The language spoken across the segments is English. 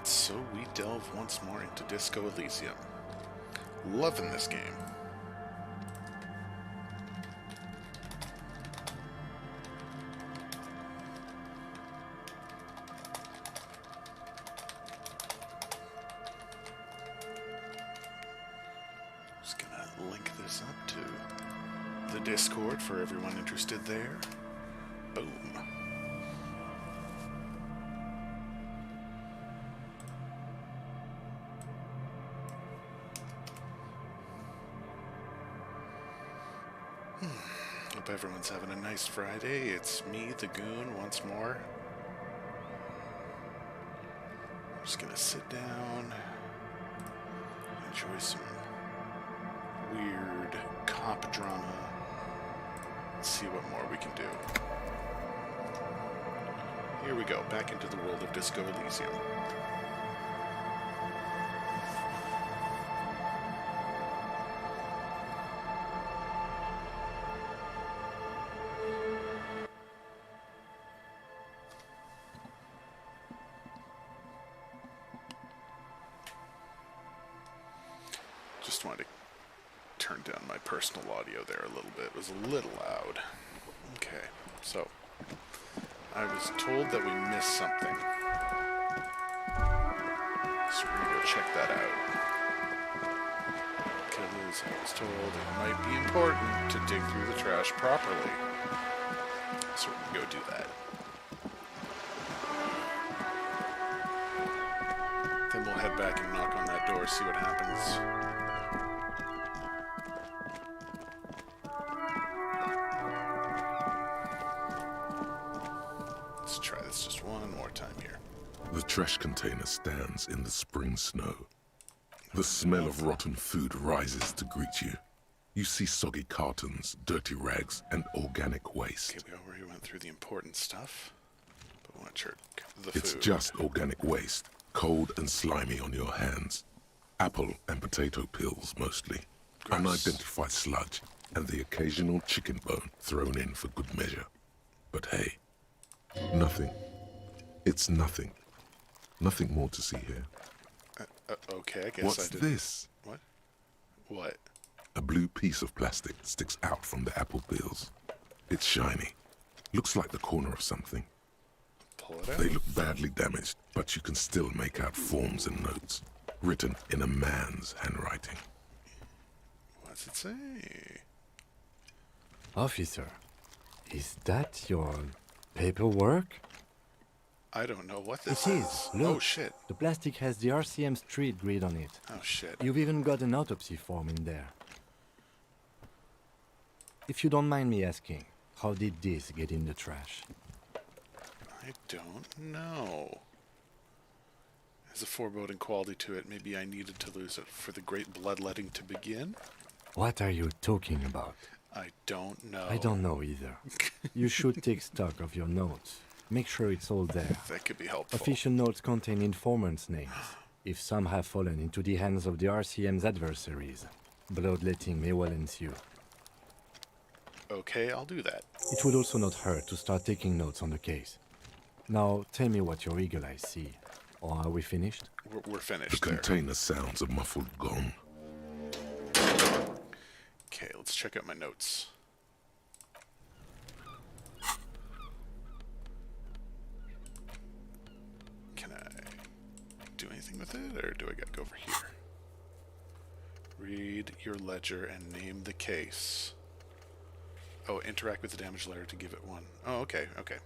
So we delve once more into Disco Elysium. Loving this game. Just gonna link this up to the Discord for everyone interested there. Boom. Hope everyone's having a nice Friday. It's me, the Goon, once more. I'm just gonna sit down, enjoy some weird cop drama, and see what more we can do. Here we go, back into the world of Disco Elysium. Just wanted to turn down my personal audio there a little bit. It was a little loud. Okay, so I was told that we missed something. So we're gonna go check that out. Because I was told it might be important to dig through the trash properly. So we're gonna go do that. Then we'll head back and knock on that door, see what happens. Let's try this just one more time here. The trash container stands in the spring snow. The smell of rotten food rises to greet you. You see soggy cartons, dirty rags, and organic waste. Okay, we already went through the important stuff. But we want to check the food. It's just organic waste, cold and slimy on your hands. Apple and potato peels, mostly. Gross. Unidentified sludge, and the occasional chicken bone thrown in for good measure. But hey, nothing. It's nothing. Nothing more to see here. Okay, I guess What's I did. this? What? What? A blue piece of plastic sticks out from the apple peels. It's shiny. Looks like the corner of something. Pull it out. They look badly damaged, but you can still make out forms and notes, written in a man's handwriting. What's it say? Officer, is that your paperwork? I don't know what this It is. Oh Look. shit. The plastic has the RCM street grid on it. Oh shit. You've even got an autopsy form in there. If you don't mind me asking, how did this get in the trash? I don't know. Has a foreboding quality to it. Maybe I needed to lose it for the great bloodletting to begin? What are you talking about? I don't know. I don't know either. You should take stock of your notes. Make sure it's all there. That could be helpful. Official notes contain informants' names. If some have fallen into the hands of the RCM's adversaries, bloodletting may well ensue. Okay, I'll do that. It would also not hurt to start taking notes on the case. Now, tell me what your eagle eyes see. Or are we finished? We're finished The there. container sounds a muffled gong. Okay, let's check out my notes. Can I do anything with it, or do I gotta go over here? Read your ledger and name the case. Oh, interact with the damaged letter to give it one. Oh, okay, okay.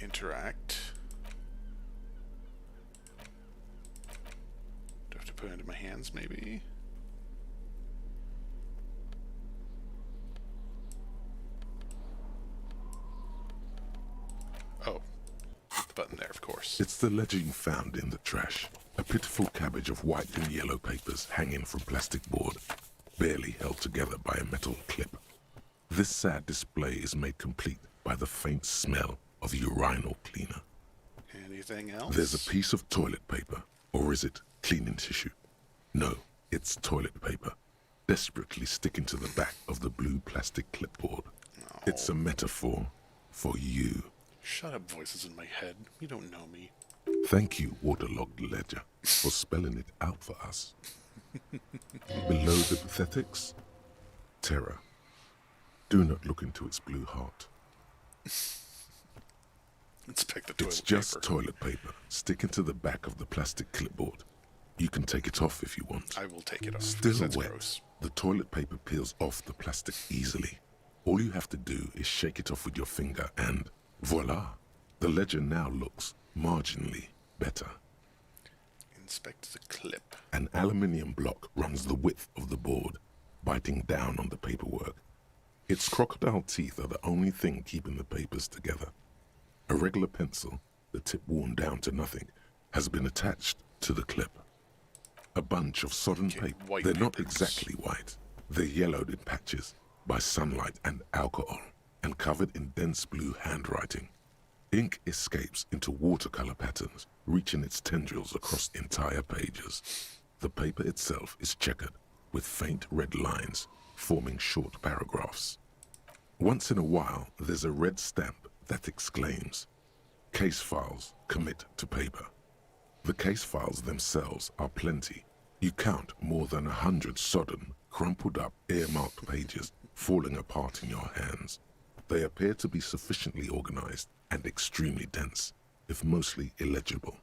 Interact. Do I have to put it into my hands, maybe? Oh, hit the button there, of course. It's the ledger you found in the trash. A pitiful cabbage of white and yellow papers hanging from plastic board, barely held together by a metal clip. This sad display is made complete by the faint smell of urinal cleaner. Anything else? There's a piece of toilet paper, or is it cleaning tissue? No, it's toilet paper, desperately sticking to the back of the blue plastic clipboard. Oh. It's a metaphor for you. Shut up, voices in my head. You don't know me. Thank you, waterlogged ledger, for spelling it out for us. Below the pathetics, terror. Do not look into its blue heart. Inspect the toilet It's just paper. toilet paper sticking to the back of the plastic clipboard. You can take it off if you want. I will take it off. Still That's wet, gross. the toilet paper peels off the plastic easily. All you have to do is shake it off with your finger and voila! The ledger now looks marginally better. Inspect the clip. An aluminium block runs the width of the board, biting down on the paperwork. Its crocodile teeth are the only thing keeping the papers together. A regular pencil, the tip worn down to nothing, has been attached to the clip. A bunch of sodden paper. white They're not papers. exactly white. They're yellowed in patches by sunlight and alcohol, and covered in dense blue handwriting. Ink escapes into watercolor patterns, reaching its tendrils across entire pages. The paper itself is checkered, with faint red lines forming short paragraphs. Once in a while, there's a red stamp that exclaims, "Case files commit to paper." The case files themselves are plenty. You count more than 100 sodden, crumpled up, earmarked pages falling apart in your hands. They appear to be sufficiently organized and extremely dense, if mostly illegible.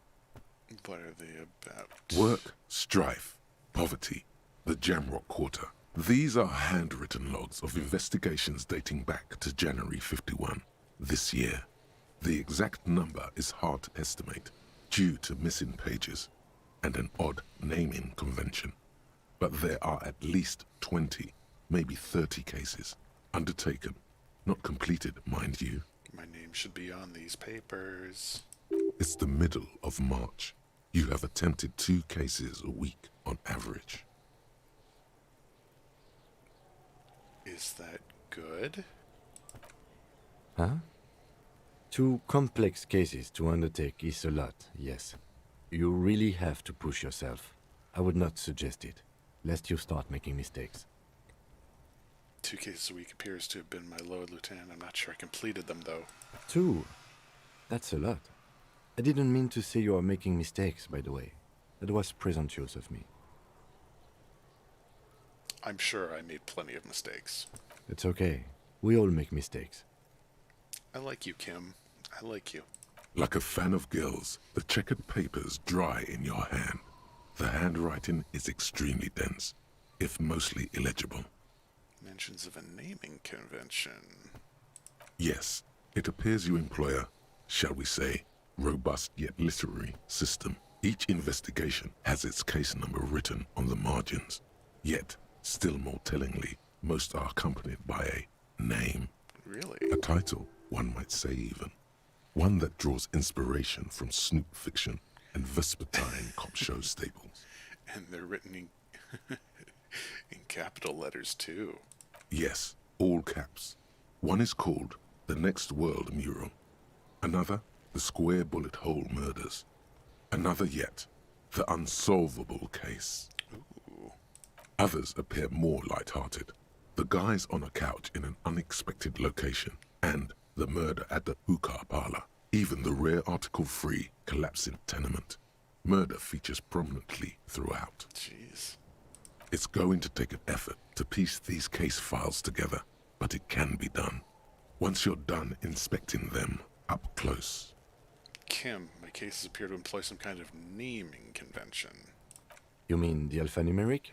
What are they about? Work, strife, poverty, the Jamrock Quarter. These are handwritten logs of investigations dating back to January 51, this year. The exact number is hard to estimate due to missing pages and an odd naming convention. But there are at least 20, maybe 30 cases undertaken, not completed, mind you. My name should be on these papers. It's the middle of March. You have attempted 2 cases a week on average. Is that good? Huh? 2 complex cases to undertake is a lot, yes. You really have to push yourself. I would not suggest it, lest you start making mistakes. 2 cases a week appears to have been my load, Lieutenant. I'm not sure I completed them, though. 2? That's a lot. I didn't mean to say you are making mistakes, by the way. That was presumptuous of me. I'm sure I made plenty of mistakes. It's okay. We all make mistakes. I like you, Kim. I like you. Like a fan of girls, the checkered papers dry in your hand. The handwriting is extremely dense, if mostly illegible. Mentions of a naming convention. Yes, it appears you employ a, shall we say, robust yet literary system. Each investigation has its case number written on the margins. Yet, still more tellingly, most are accompanied by a name. Really? A title, one might say even. One that draws inspiration from Snoop fiction and Vespertine cop show staples. And they're written in, in capital letters, too. Yes, all caps. One is called The Next World Mural. Another, The Square Bullet Hole Murders. Another yet, The Unsolvable Case. Ooh. Others appear more light-hearted. The guys on a couch in an unexpected location, and the murder at the hookah parlor. Even the rare article-free collapsing tenement. Murder features prominently throughout. Jeez. It's going to take an effort to piece these case files together, but it can be done. Once you're done inspecting them up close. Kim, my cases appear to employ some kind of naming convention. You mean the alphanumeric?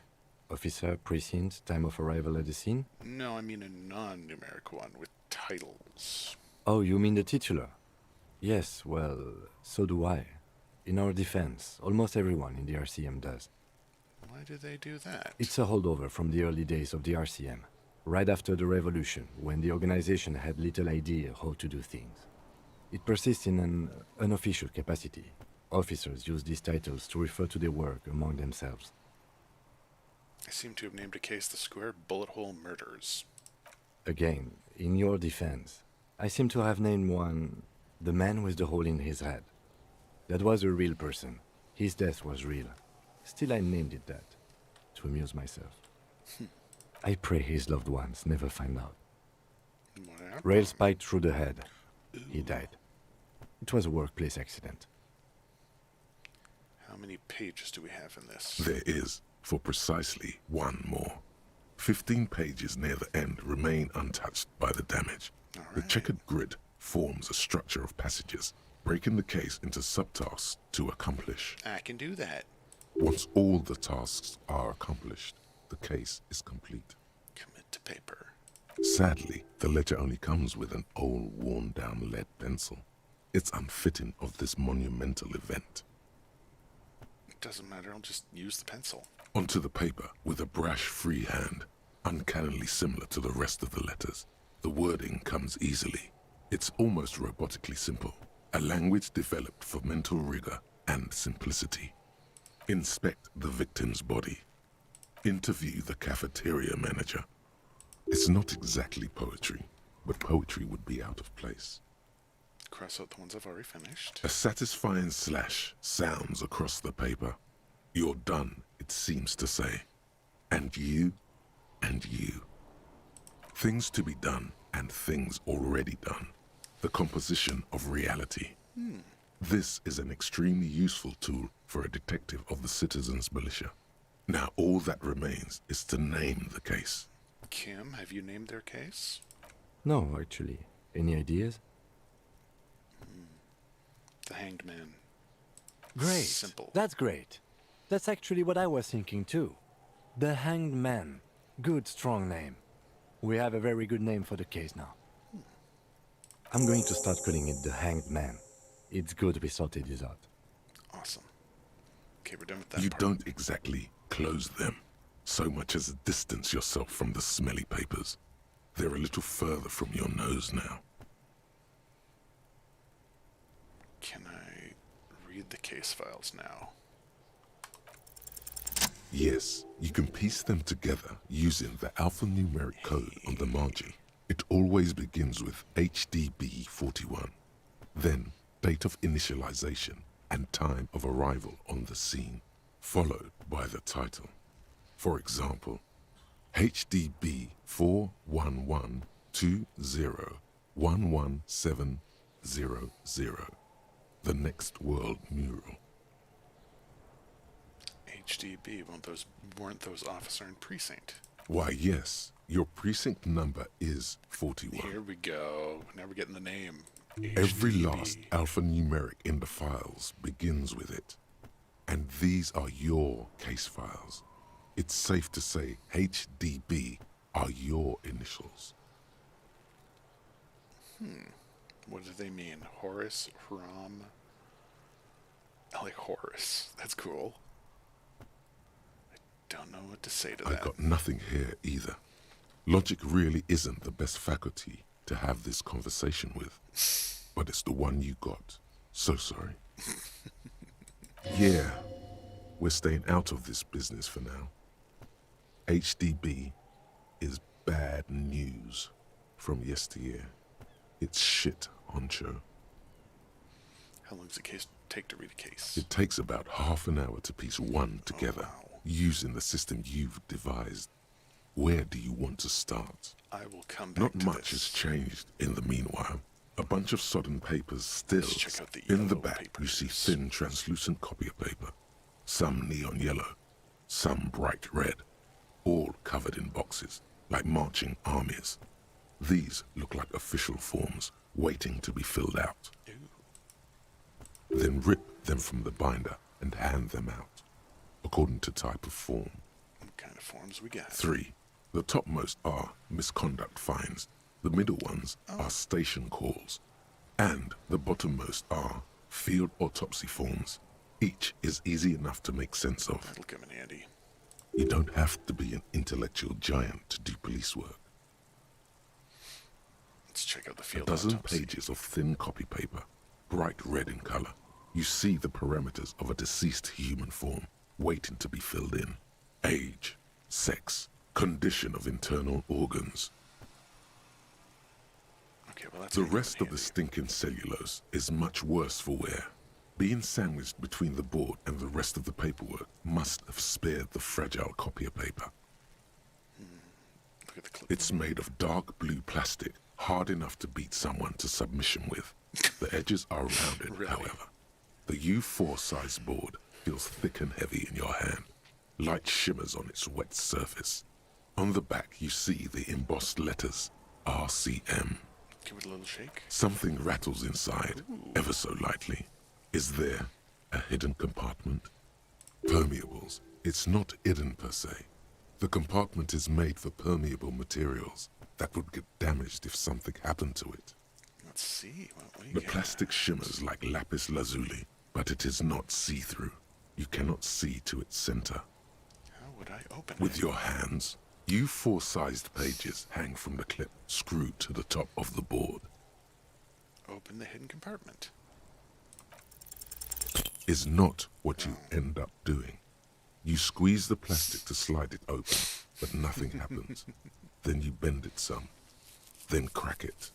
Officer, precinct, time of arrival at the scene? No, I mean a non-numeric one with titles. Oh, you mean the titular? Yes, well, so do I. In our defense, almost everyone in the RCM does. Why do they do that? It's a holdover from the early days of the RCM, right after the revolution, when the organization had little idea how to do things. It persists in an unofficial capacity. Officers use these titles to refer to their work among themselves. I seem to have named a case the Square Bullet Hole Murders. Again, in your defense, I seem to have named one the man with the hole in his head. That was a real person. His death was real. Still, I named it that, to amuse myself. I pray his loved ones never find out. What happened? Rail spiked through the head. He died. It was a workplace accident. How many pages do we have in this? There is, for precisely one more. 15 pages near the end remain untouched by the damage. All The right. checkered grid forms a structure of passages, breaking the case into subtasks to accomplish. I can do that. Once all the tasks are accomplished, the case is complete. Commit to paper. Sadly, the ledger only comes with an old, worn-down lead pencil. It's unfitting of this monumental event. It doesn't matter, I'll just use the pencil. Onto the paper with a brash, free hand, uncannily similar to the rest of the letters. The wording comes easily. It's almost robotically simple, a language developed for mental rigor and simplicity. Inspect the victim's body. Interview the cafeteria manager. It's not exactly poetry, but poetry would be out of place. Cross out the ones I've already finished. A satisfying slash sounds across the paper. You're done, it seems to say. And you, and you. Things to be done and things already done. The composition of reality. This is an extremely useful tool for a detective of the citizens' militia. Now all that remains is to name the case. Kim, have you named their case? No, actually. Any ideas? The Hanged Man. Great. Simple. That's great. That's actually what I was thinking too. The Hanged Man. Good, strong name. We have a very good name for the case now. I'm going to start calling it the Hanged Man. It's good we sorted this out. Awesome. Okay, we're done with that You part. don't exactly close them, so much as distance yourself from the smelly papers. They're a little further from your nose now. Can I read the case files now? Yes, you can piece them together using the alphanumeric code on the margin. It always begins with HDB 41, then date of initialization and time of arrival on the scene, followed by the title. For example, HDB 41120111700, the Next World Mural. HDB, weren't those officer and precinct? Why, yes, your precinct number is 41. Here we go. Now we're getting the name. Every HDB. last alphanumeric in the files begins with it. And these are your case files. It's safe to say HDB are your initials. What do they mean? Horace, Rom? I like Horace. That's cool. I don't know what to say to I that. got nothing here either. Logic really isn't the best faculty to have this conversation with. But it's the one you got. So sorry. Yeah, we're staying out of this business for now. HDB is bad news from yesteryear. It's shit, honcho. How long does a case take to read a case? It takes about half an hour to piece one together, wow. using the system you've devised. Where do you want to start? I will come back Not to much has this. changed in the meanwhile. A bunch of sodden papers still. Let's check out the In the yellow back, you see papers. thin, translucent copier paper. Some neon yellow, some bright red, all covered in boxes, like marching armies. These look like official forms, waiting to be filled out. Ooh. Then rip them from the binder and hand them out, according to type of form. What kind of forms we got? 3. The topmost are misconduct fines. The middle ones are station calls. And the bottommost are field autopsy forms. Each is easy enough to make sense of. That'll come in handy. You don't have to be an intellectual giant to do police work. Let's check out the A field dozen autopsy. pages of thin copy paper, bright red in color. You see the parameters of a deceased human form, waiting to be filled in. Age, sex, condition of internal organs. Okay, well that's The gonna come rest in of the handy. stinking cellulose is much worse for wear. Being sandwiched between the board and the rest of the paperwork must have spared the fragile copier paper. Look at the clip. It's made of dark blue plastic, hard enough to beat someone to submission with. The edges are rounded, Really? however. The U4 size board feels thick and heavy in your hand. Light shimmers on its wet surface. On the back, you see the embossed letters, RCM. Give it a little shake. Something rattles inside, ever so lightly. Is there a hidden compartment? Permeables. It's not hidden per se. The compartment is made for permeable materials that would get damaged if something happened to it. Let's see. What do you The get? plastic shimmers like lapis lazuli, but it is not see-through. You cannot see to its center. How would I open With it? your hands, U4-sized pages hang from the clip screwed to the top of the board. Open the hidden compartment. Is not what you end up doing. You squeeze the plastic to slide it open, but nothing happens. Then you bend it some, then crack it.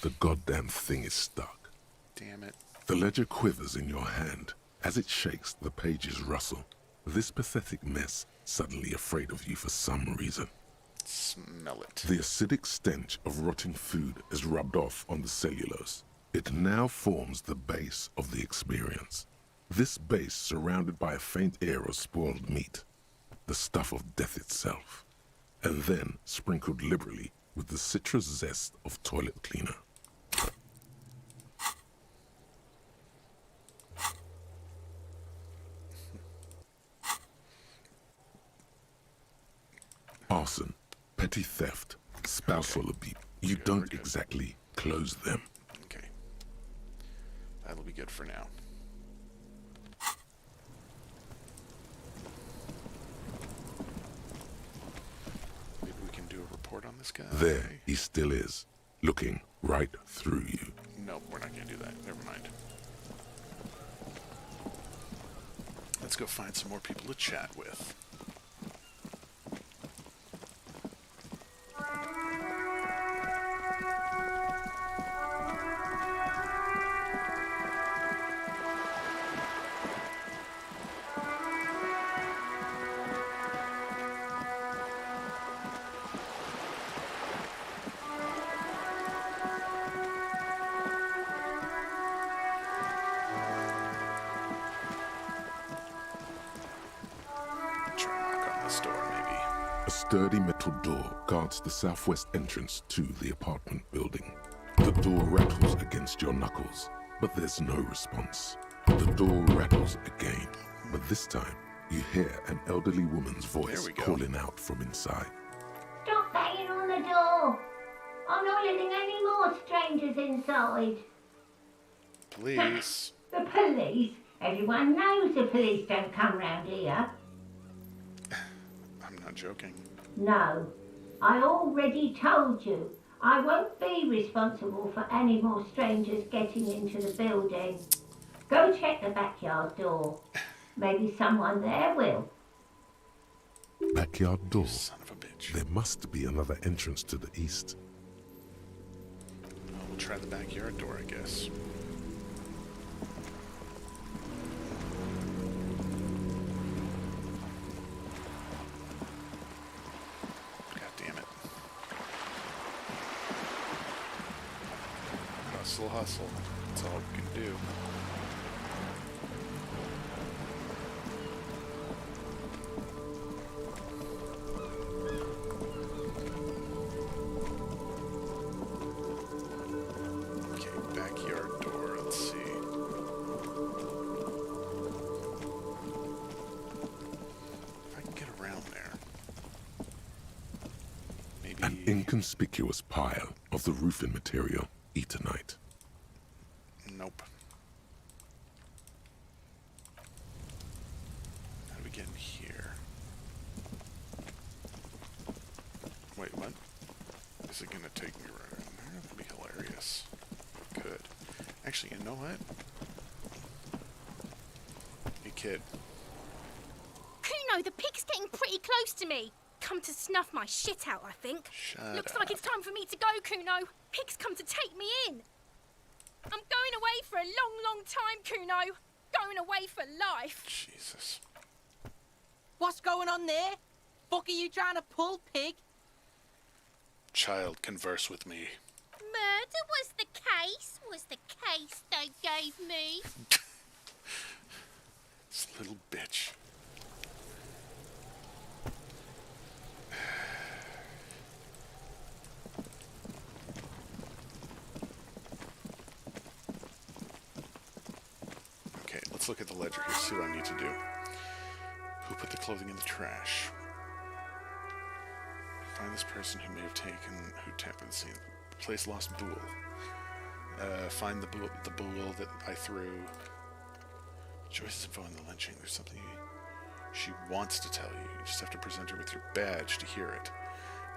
The goddamn thing is stuck. Damn it. The ledger quivers in your hand. As it shakes, the pages rustle. This pathetic mess suddenly afraid of you for some reason. Smell it. The acidic stench of rotting food is rubbed off on the cellulose. It now forms the base of the experience. This base surrounded by a faint air of spoiled meat, the stuff of death itself, and then sprinkled liberally with the citrus zest of toilet cleaner. Arson, petty theft, spousal abuse. You We're don't good. exactly close them. Okay. That'll be good for now. Maybe we can do a report on this guy. There he still is, looking right through you. Nope, we're not gonna do that. Never mind. Let's go find some more people to chat with. Try and knock on this door, maybe. A sturdy metal door guards the southwest entrance to the apartment building. The door rattles against your knuckles, but there's no response. The door rattles again, but this time you hear an elderly woman's voice There we go. calling out from inside. Stop banging on the door. I'm not letting any more strangers inside. Please. The police? Everyone knows the police don't come round here. I'm not joking. No, I already told you. I won't be responsible for any more strangers getting into the building. Go check the backyard door. Maybe someone there will. Backyard door. Son of a bitch. There must be another entrance to the east. Well, we'll try the backyard door, I guess. God damn it. Hustle, hustle. That's all we can do. Okay, backyard door, let's see. If I can get around there. Maybe... An inconspicuous pile of the roofing material, Eternite. Nope. How do we get in here? Wait, what? Is it gonna take me right in there? That'd be hilarious. Good. Actually, you know what? Hey, kid. Kuno, the pig's getting pretty close to me. Come to snuff my shit out, I think. Shut Looks up. like it's time for me to go, Kuno. Pig's come to take me in. I'm going away for a long, long time, Kuno. Going away for life. Jesus. What's going on there? Fuck are you trying to pull, pig? Child, converse with me. murder was the case they gave me. This little bitch. Okay, let's look at the ledger here, see what I need to do. Who put the clothing in the trash? Find this person who may have taken, who tampered the scene. Place lost boule. Find the boule that I threw. Joyce's info on the lynching. There's something she wants to tell you. You just have to present her with your badge to hear it.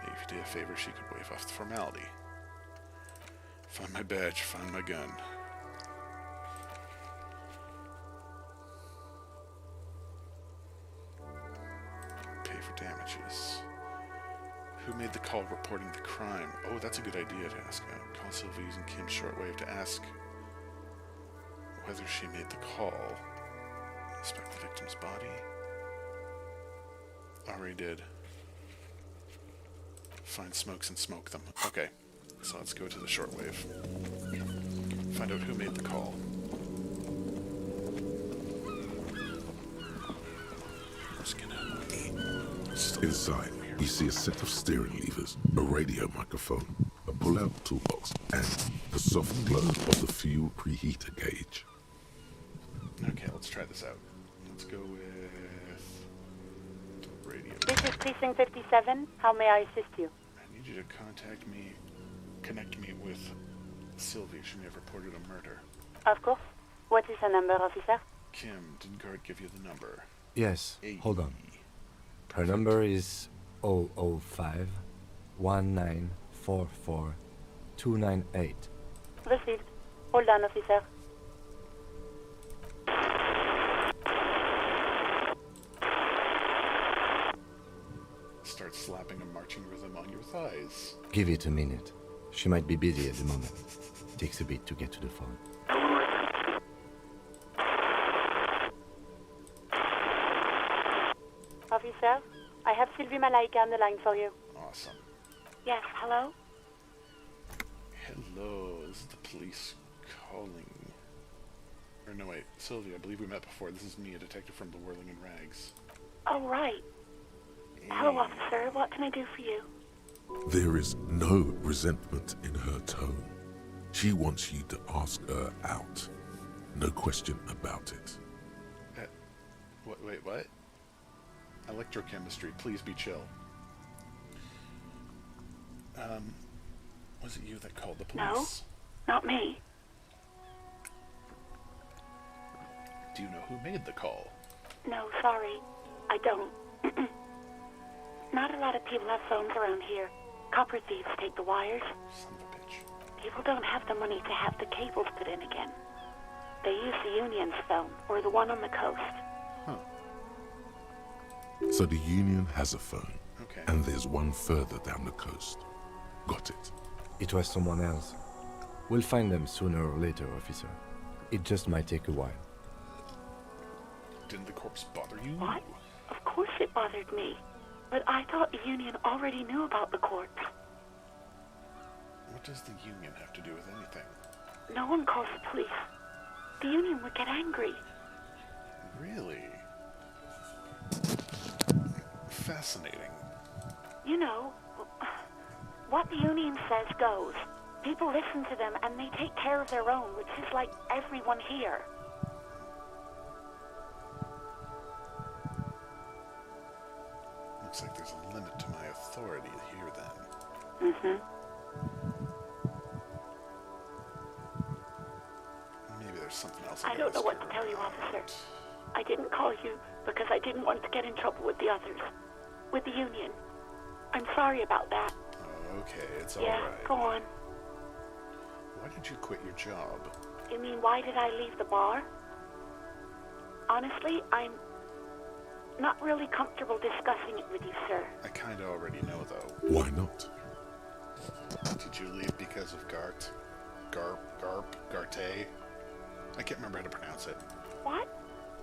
Maybe if you did a favor, she could waive off the formality. Find my badge, find my gun. Pay for damages. Who made the call reporting the crime? Oh, that's a good idea to ask about. Call Sylvia using Kim's shortwave to ask whether she made the call. Inspect the victim's body. Already did. Find smokes and smoke them. Okay, so let's go to the shortwave. Find out who made the call. I'm just gonna... Inside, you see a set of steering levers, a radio microphone, a pull-out toolbox, and the soft glow of the fuel preheater gauge. Okay, let's try this out. Let's go with radio. This is Precinct 57. How may I assist you? I need you to connect me with Sylvia. She may have reported a murder. Of course. What is the number, officer? Kim, didn't Guard give you the number? Yes, Hey. hold on. Her number is 005 1944 298. Received. Hold on, officer. Start slapping a marching rhythm on your thighs. Give it a minute. She might be busy at the moment. Takes a bit to get to the phone. Officer, I have Sylvie Malaika on the line for you. Awesome. Yes, hello? Hello, this is the police calling. Or no, wait, Sylvia, I believe we met before. This is me, a detective from the Whirling in Rags. Oh, right. Hello, officer. What can I do for you? There is no resentment in her tone. She wants you to ask her out. No question about it. Wait, what? Electrochemistry, please be chill. Was it you that called the police? No, not me. Do you know who made the call? No, sorry. I don't. Not a lot of people have phones around here. Copper thieves take the wires. Son of a bitch. People don't have the money to have the cables put in again. They use the Union's phone, or the one on the coast. Huh. So the Union has a phone. Okay. And there's one further down the coast. Got it. It was someone else. We'll find them sooner or later, officer. It just might take a while. Didn't the corpse bother you? What? Of course it bothered me. But I thought the Union already knew about the corpse. What does the Union have to do with anything? No one calls the police. The Union would get angry. Really? Fascinating. You know, what the Union says goes. People listen to them and they take care of their own, which is like everyone here. Looks like there's a limit to my authority here then. Mm-hmm. Maybe there's something else. I don't know what to tell you, officer. I didn't call you because I didn't want to get in trouble with the others. With the Union. I'm sorry about that. Okay, it's Yeah, alright. go on. Why did you quit your job? You mean, why did I leave the bar? Honestly, I'm not really comfortable discussing it with you, sir. I kinda already know though. Why not? Did you leave because of Garte? I can't remember how to pronounce it. What?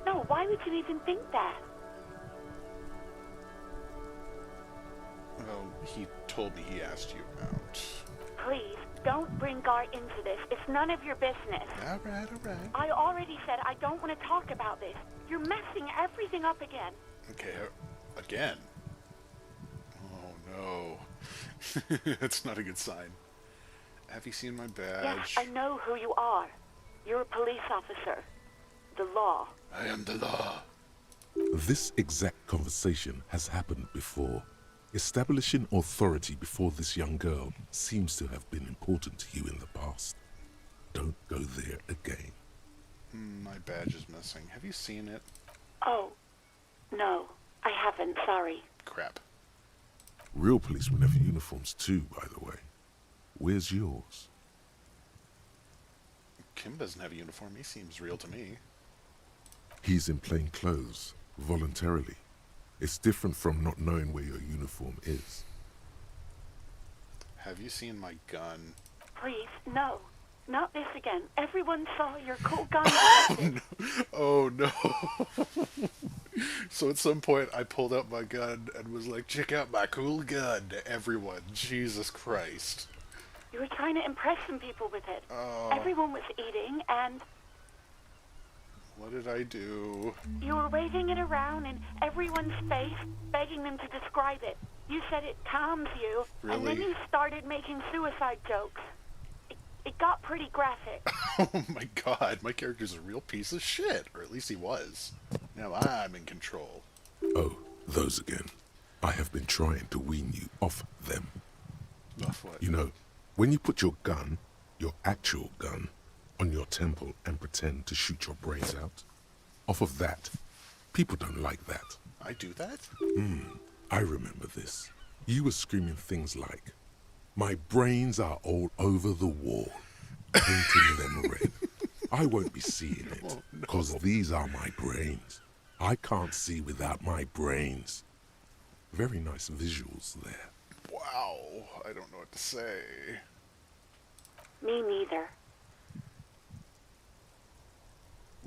No, why would you even think that? Well, he told me he asked you out. please, don't bring Gar into this. It's none of your business. All right, all right. I already said I don't want to talk about this. You're messing everything up again. Okay, again. Oh no. That's not a good sign. Have you seen my badge? Yeah, I know who you are. You're a police officer. The law. I am the law. This exact conversation has happened before. Establishing authority before this young girl seems to have been important to you in the past. Don't go there again. My badge is missing. Have you seen it? Oh, no, I haven't, sorry. Crap. Real policemen have uniforms too, by the way. Where's yours? Kim doesn't have a uniform. He seems real to me. He's in plain clothes, voluntarily. It's different from not knowing where your uniform is. Have you seen my gun? Please, no. Not this again. Everyone saw your cool gun. Oh no. So at some point I pulled out my gun and was like, check out my cool gun to everyone. Jesus Christ. You were trying to impress some people with it. Oh. Everyone was eating, and What did I do? you were waving it around in everyone's face, begging them to describe it. You said it calms you, and then Really? you started making suicide jokes. It got pretty graphic. Oh my god, my character's a real piece of shit. Or at least he was. Now I'm in control. Oh, those again. I have been trying to wean you off them. Off what? You know, when you put your gun, your actual gun, on your temple and pretend to shoot your brains out, off of that, people don't like that. I do that? I remember this. You were screaming things like, "My brains are all over the wall," painting them red. I won't be seeing it, Oh, no. because these are my brains. I can't see without my brains. Very nice visuals there. Wow. I don't know what to say. Me neither.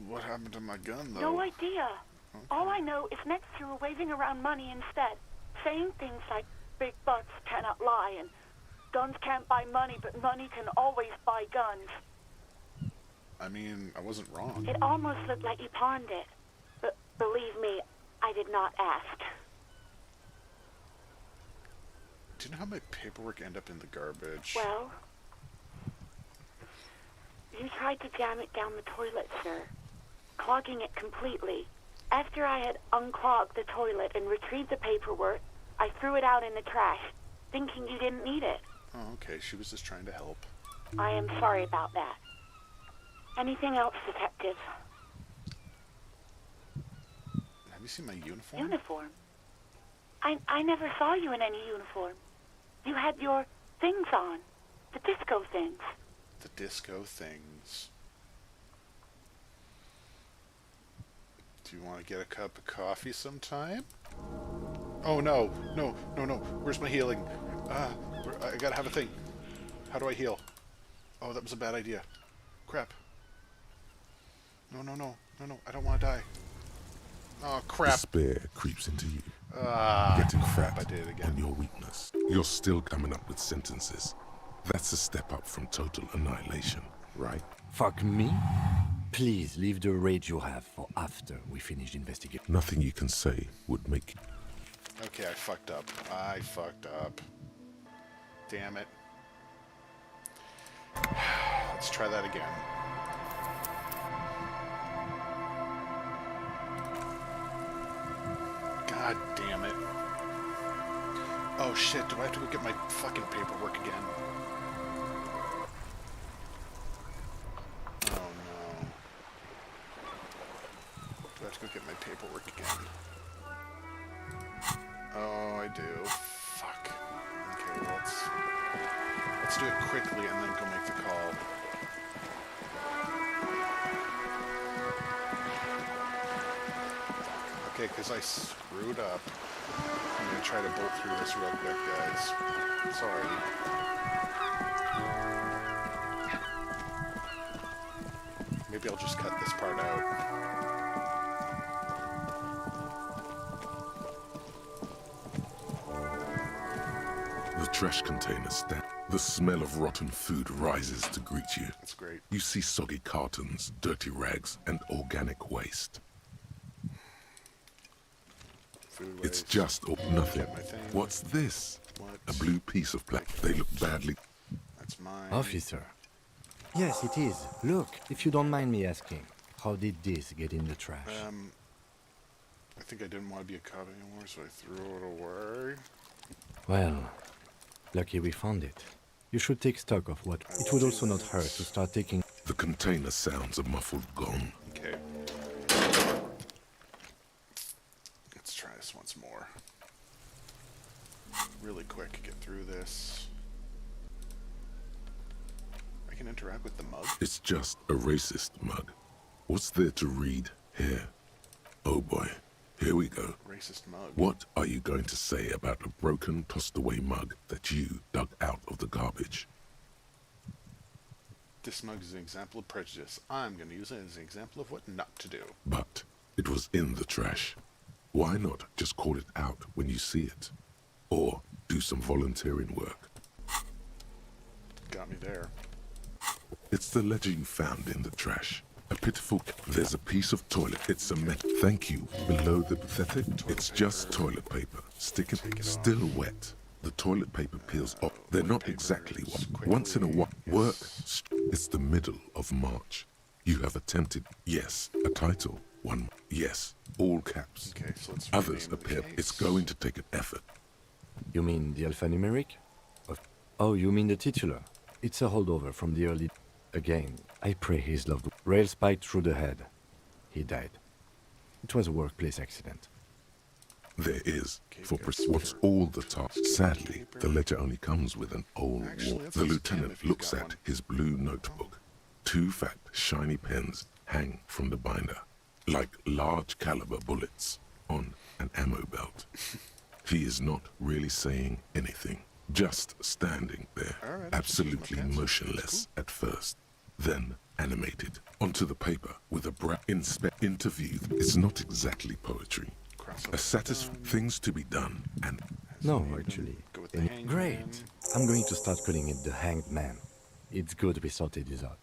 What happened to my gun, though? No idea. All I know is next you were waving around money instead, saying things like, big butts cannot lie, and guns can't buy money, but money can always buy guns. I mean, I wasn't wrong. It almost looked like you pawned it. But believe me, I did not ask. Do you know how my paperwork ended up in the garbage? Well, you tried to jam it down the toilet, sir, clogging it completely. After I had unclogged the toilet and retrieved the paperwork, I threw it out in the trash, thinking you didn't need it. Oh, okay. She was just trying to help. I am sorry about that. Anything else, Detective? Have you seen my uniform? Uniform? I never saw you in any uniform. You had your things on. The disco things. The disco things. Do you want to get a cup of coffee sometime? Oh no, no, no, no. Where's my healing? I gotta have a thing. How do I heal? Oh, that was a bad idea. Crap. No, no, no, no, no. I don't want to die. Oh, crap. Despair creeps into you, Ah, getting fat I did it on again. your weakness. You're still coming up with sentences. That's a step up from total annihilation, right? Fuck me? Please leave the rage you have for after we finish investigating. Nothing you can say would make you... Okay, I fucked up. I fucked up. Damn it. Let's try that again. God damn it. Oh shit, do I have to go get my fucking paperwork again? Oh no. Do I have to go get my paperwork again? Oh, I do. Fuck. Okay, well, let's do it quickly and then go make the call. Okay, because I screwed up. I'm gonna try to bolt through this real quick, guys. Sorry. Maybe I'll just cut this part out. The trash container stand. The smell of rotten food rises to greet you. That's great. You see soggy cartons, dirty rags, and organic waste. Food It's waste. just nothing. Get my thing. What's this? What? A blue piece of plastic. They look badly. That's mine. Officer. Yes, it is. Look, if you don't mind me asking, how did this get in the trash? I think I didn't want to be a cop anymore, so I threw it away. Well, lucky we found it. You should take stock of what. It would also not hurt to start taking. The container sounds a muffled gong. Okay. Let's try this once more. Really quick, get through this. I can interact with the mug. It's just a racist mug. What's there to read here? Oh boy, here we go. Racist mug. What are you going to say about a broken, tossed-away mug that you dug out of the garbage? This mug is an example of prejudice. I'm going to use it as an example of what not to do. But it was in the trash. Why not just call it out when you see it? Or do some volunteering work? Got me there. It's the ledger you found in the trash. A pitiful... There's a piece of toilet. It's a Thank you. Below the pathetic... It's just toilet paper. Stick it... Still wet. The toilet paper peels off. They're not exactly what... Once in a while... Work... It's the middle of March. You have attempted... Yes. A title. One... Yes. All caps. Okay, so let's Others rename the appear... case. It's going to take an effort. You mean the alphanumeric? Oh, you mean the titular? It's a holdover from the early... Again, I pray his loved... Rail spiked through the head. He died. It was a workplace accident. There is, Okay, for we got what's some all the tasks. Sadly, paper. the ledger only comes with an old Actually, wall. let's The use a pen lieutenant if he's looks got at one. his blue notebook. Two fat, shiny pens hang from the binder, like large caliber bullets on an ammo belt. He is not really saying anything, just standing there, All right, absolutely just use my motionless at first, then animated onto the paper with a interview. It's not exactly poetry. Cross A out satisfying done. things to be done, and No, Name them. actually. Go with the hangman. Great. I'm going to start calling it the Hanged Man. It's good we sorted this out.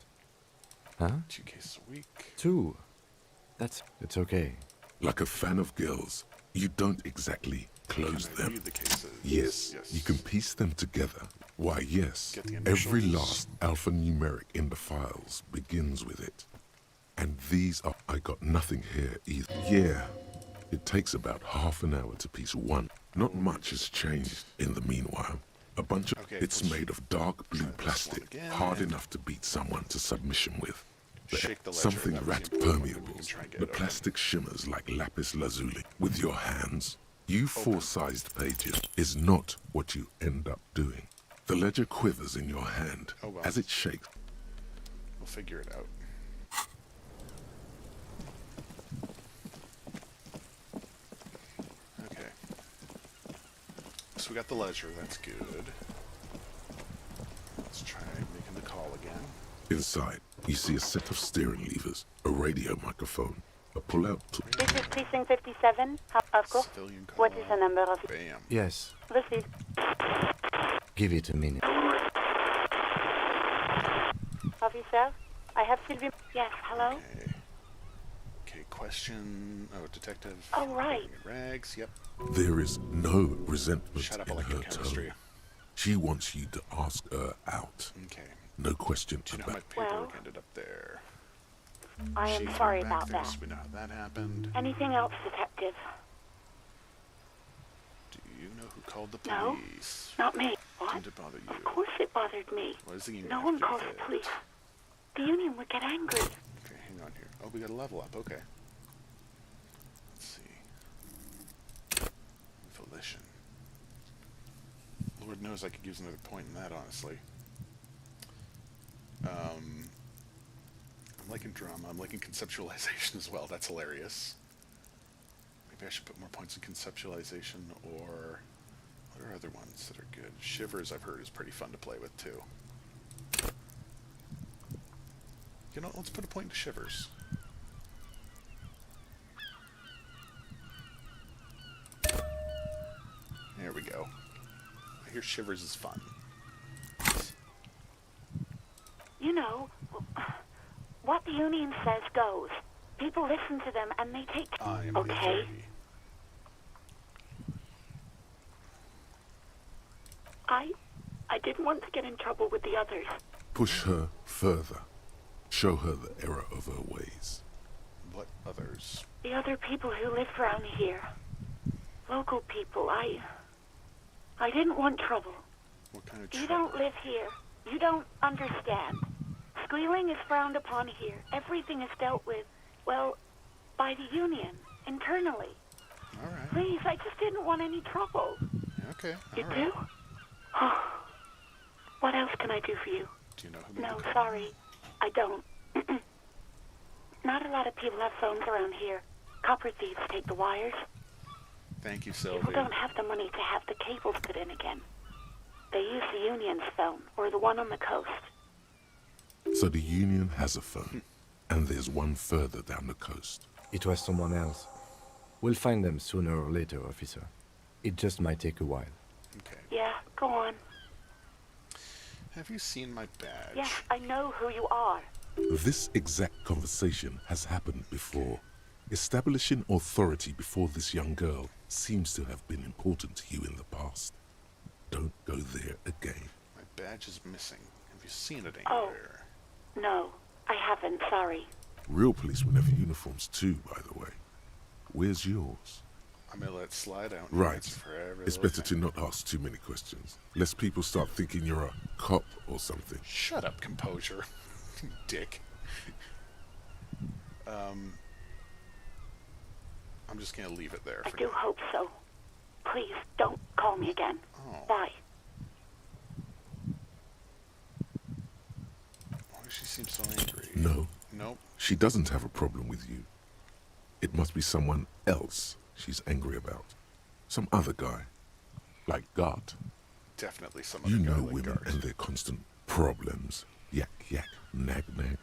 Huh? 2 cases a week. 2. It's okay. like a fan of girls, you don't exactly close Can I them. read the cases? Yes, Yes. you can piece them together. Why, yes, Get the every initials. last alphanumeric in the files begins with it. And these are... I got nothing here either. Yeah, it takes about half an hour to piece one. Not much has changed in the meanwhile. A bunch of... Okay, it's let's made of dark blue try this one plastic, again. hard enough to beat someone to submission with. Shake the ledger. Something That was rat the important one that we can permeables. try and get The it open. plastic shimmers like lapis lazuli. With your hands, you four-sized pages is not what you end up doing. The ledger quivers in your hand Oh, well. as it shakes. We'll figure it out. Okay. So we got the ledger. That's good. Let's try making the call again. Inside, you see a set of steering levers, a radio microphone, a pull-out tool. This is Precinct 57. Of course. Civilian call. What is the number of... Bam. Yes, This is... give it a minute. Officer, I have Sylvie... Yes, hello? Okay. Okay, question. Oh, detective. Oh, right. Rags. Yep. There is no resentment Shut up, in her electrochemistry. tone. She wants you to ask her out. Okay. No question Do you know how my about paperwork Well- ended up there? I am She's sorry back about there, that. so we know how that happened. Anything else, Detective? Do you know who called the No. police? Not me. What? Did it bother you? Of course it bothered me. What is the union No have one to do calls with the it? police. The union would get angry. Okay, hang on here. Oh, we got a level up. Okay. Let's see. Volition. Lord knows I could use another point in that, honestly. I'm liking drama. I'm liking conceptualization as well. That's hilarious. Maybe I should put more points in conceptualization, or what are other ones that are good? Shivers, I've heard, is pretty fun to play with too. You know, let's put a point into Shivers. There we go. hear shivers is fun. You know, what the Union says goes. People listen to them and they take... I am Okay. the authority. I didn't want to get in trouble with the others. Push her further. Show her the error of her ways. What others? The other people who live around here. Local people, I didn't want trouble. What kind of You trouble? don't live here. You don't understand. Squealing is frowned upon here. Everything is dealt with, well, by the Union, internally. All right. Please, I just didn't want any trouble. Okay. You all right. do? What else can I do for you? Do you know who made No, the call? sorry. I don't. Not a lot of people have phones around here. Copper thieves take the wires. Thank you, People Sylvia. don't have the money to have the cables put in again. They use the Union's phone, or the one on the coast. So the Union has a phone, and there's one further down the coast. It was someone else. We'll find them sooner or later, officer. It just might take a while. Okay. Yeah, go on. Have you seen my badge? Yes, I know who you are. This exact conversation has happened before. Establishing authority before this young girl seems to have been important to you in the past. Don't go there again. My badge is missing. Have you seen it Oh. anywhere? No, I haven't, sorry. Real policemen have uniforms too, by the way. Where's yours? I'm gonna let it slide out. Right. Forever It's better to not ask too many questions, lest people start thinking you're a cop or something. Shut up, composure. Dick. I'm just gonna leave it there. I for do now. hope so. Please, don't call me again. Oh. Bye. Why does she seem so angry? No, Nope. she doesn't have a problem with you. It must be someone else she's angry about. Some other guy. Like Gart. Definitely some You other guy know like women Gart. and their constant problems. Yak, yak, nag, nag.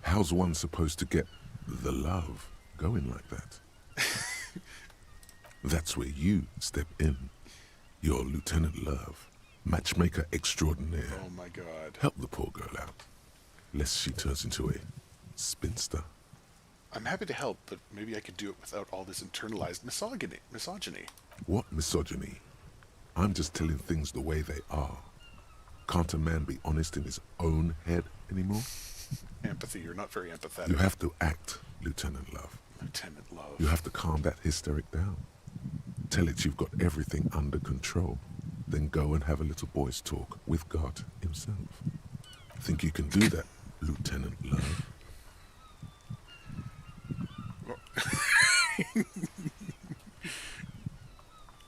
How's one supposed to get the love going like that? That's where you step in. You're Lieutenant Love, matchmaker extraordinaire. Oh my god. Help the poor girl out, lest she turns into a spinster. I'm happy to help, but maybe I could do it without all this internalized misogyny. What misogyny? I'm just telling things the way they are. Can't a man be honest in his own head anymore? Empathy. You're not very empathetic. You have to act, Lieutenant Love. Lieutenant Love. You have to calm that hysteric down. Tell it you've got everything under control. Then go and have a little boys' talk with God himself. Think you can do that, Lieutenant Love?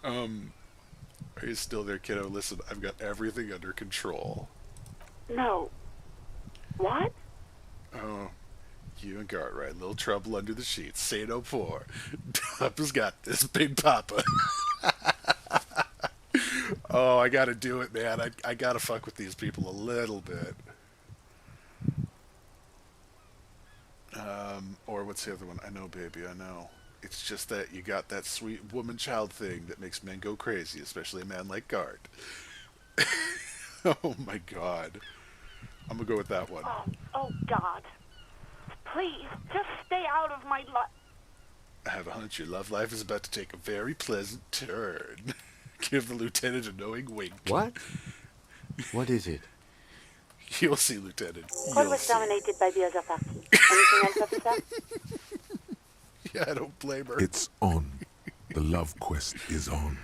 Are you still there, kiddo? Listen, I've got everything under control. No. What? Oh, you and Gart, right? Little trouble under the sheets. Say no more. Papa's got this, Big Papa. Oh, I gotta do it, man. I gotta fuck with these people a little bit. Or what's the other one? I know, baby, I know. It's just that you got that sweet woman-child thing that makes men go crazy, especially a man like Gart. Oh my god. I'm gonna go with that one. Oh, God. Please, just stay out of my life. I have a hunch your love life is about to take a very pleasant turn. Give the lieutenant a knowing wink. What? What is it? You'll see, Lieutenant. What You'll was see. dominated by the other party? Anything else, officer? Yeah, I don't blame her. It's on. The love quest is on.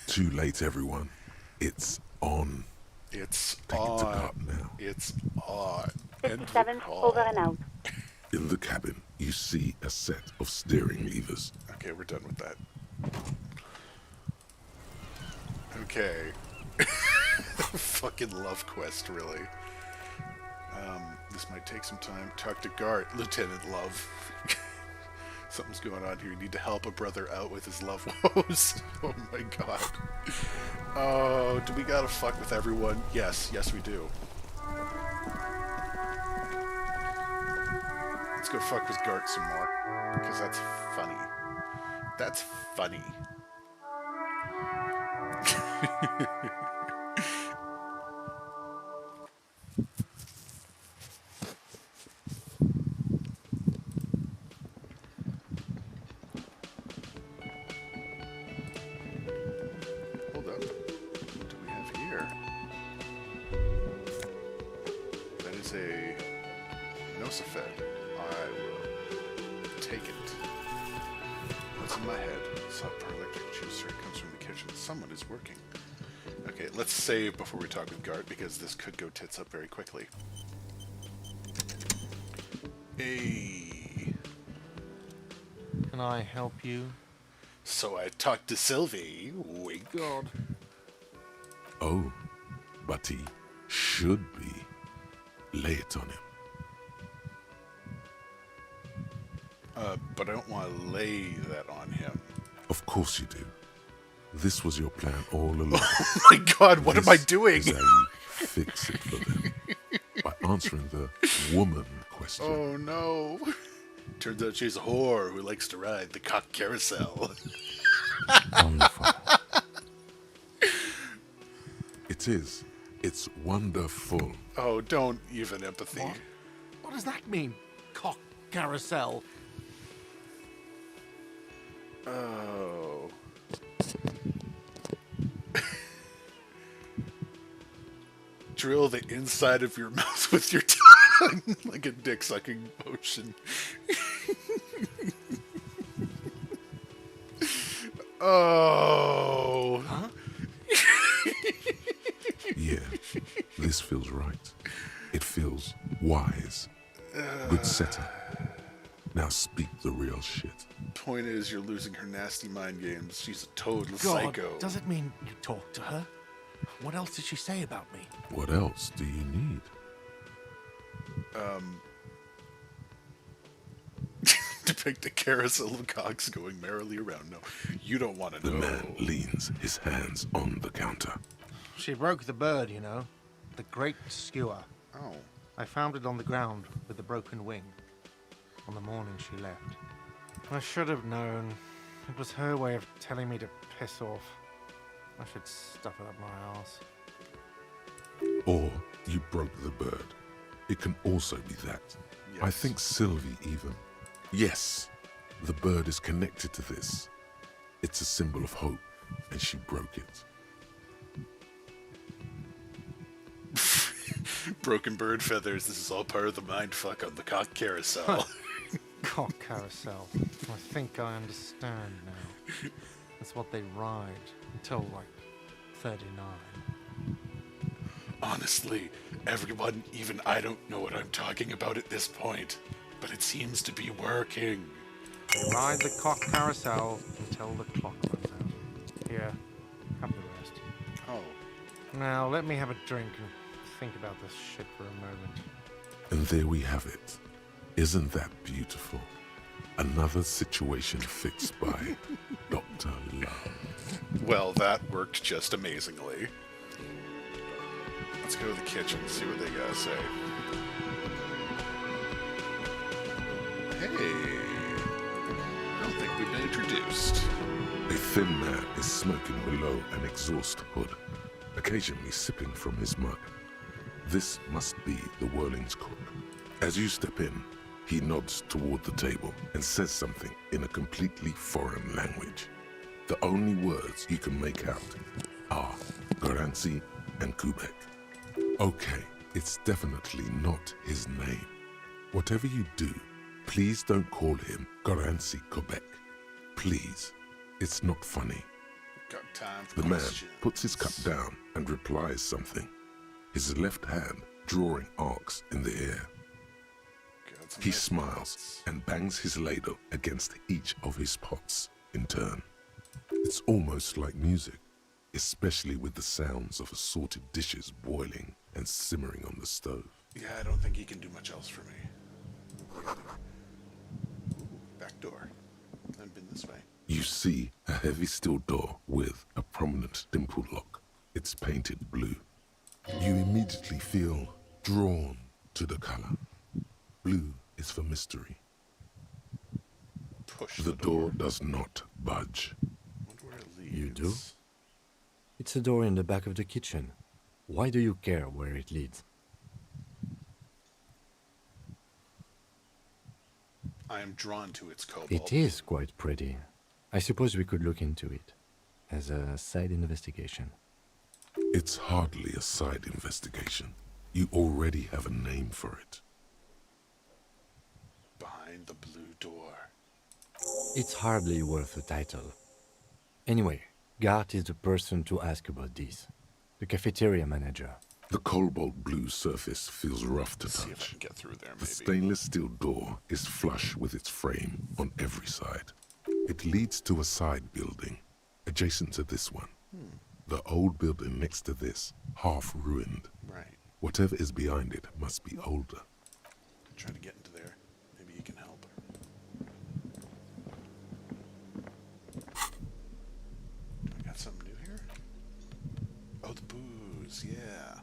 Too late, everyone. It's on. It's Take it to on. God now. It's on. End the 57, call. over and out. In the cabin, you see a set of steering levers. Okay, we're done with that. Okay. Fucking love quest, really. This might take some time. Talk to Gart, Lieutenant Love. Something's going on here. You need to help a brother out with his love woes. Oh my god. Oh, do we gotta fuck with everyone? Yes, yes we do. Let's go fuck with Gart some more. Because that's funny. That's funny. Hold up. What do we have here? That is a Nosafed. I will take it. What's in my head? Salt per electric juicer comes from the kitchen. Someone is working. Okay, let's save before we talk with Gart because this could go tits up very quickly. Hey. Can I help you? So I talked to Sylvie. Wink. God. Oh, but he should be. Lay it on him. But I don't want to lay that on him. Of course you do. This was your plan all along. Oh my god, what am I doing? Is how you fix it for them. By answering the woman question. Oh no. Turns out she's a whore who likes to ride the Cock Carousel. Wonderful. It is. It's wonderful. Oh, don't even empathy. What? What does that mean? Cock Carousel. Oh. Drill the inside of your mouth with your tongue like a dick sucking motion. Oh. Huh? Yeah, this feels right. It feels wise. Good setup. Now speak the real shit. Point is, you're losing her nasty mind games. She's a total God, psycho. does it mean you talked to her? What else did she say about me? What else do you need? Depict a carousel of cocks going merrily around. No, you don't want to The know. man leans his hands on the counter. She broke the bird, you know. The great skewer. Oh. I found it on the ground with the broken wing. On the morning she left. I should have known. It was her way of telling me to piss off. I should stuff it up my arse. Or you broke the bird. It can also be that. I Yes. think Sylvie even. Yes, the bird is connected to this. It's a symbol of hope, and she broke it. Broken bird feathers. This is all part of the mind fuck on the Cock Carousel. Cock Carousel. I think I understand now. That's what they ride until like 39. Honestly, everyone, even I don't know what I'm talking about at this point. But it seems to be working. Ride the Cock Carousel until the clock runs out. Here, have the rest. Oh. Now let me have a drink and think about this shit for a moment. And there we have it. Isn't that beautiful? Another situation fixed by Dr. Love. Well, that worked just amazingly. Let's go to the kitchen and see what they gotta say. Hey, I don't think we've been introduced. A thin man is smoking below an exhaust hood, occasionally sipping from his mug. This must be the Whirling's cook. As you step in, he nods toward the table and says something in a completely foreign language. The only words you can make out are Garancy and Kubek. Okay, it's definitely not his name. Whatever you do, please don't call him Garancy Kubek. Please, it's not funny. Got time for The man questions. puts his cup down and replies something, his left hand drawing arcs in the air. Got some He nice smiles pots. and bangs his ladle against each of his pots in turn. It's almost like music, especially with the sounds of assorted dishes boiling and simmering on the stove. Yeah, I don't think he can do much else for me. Ooh, back door. I've been this way. You see a heavy steel door with a prominent dimple lock. It's painted blue. You immediately feel drawn to the color. Blue is for mystery. Push The door does not budge. Wonder where it leads. You do? It's a door in the back of the kitchen. Why do you care where it leads? I am drawn to its cobalt. It is quite pretty. I suppose we could look into it as a side investigation. It's hardly a side investigation. You already have a name for it. Behind the blue door. It's hardly worth a title. Anyway, Gart is the person to ask about this. The cafeteria manager. The cobalt blue surface feels rough to See if I touch. can get through there, The maybe. stainless steel door is flush with its frame on every side. It leads to a side building, adjacent to this one. The old building next to this, half ruined. Right. Whatever is behind it must be older. Try to get into there. Maybe you can help. Do I got something new here? Oh, the booze, yeah.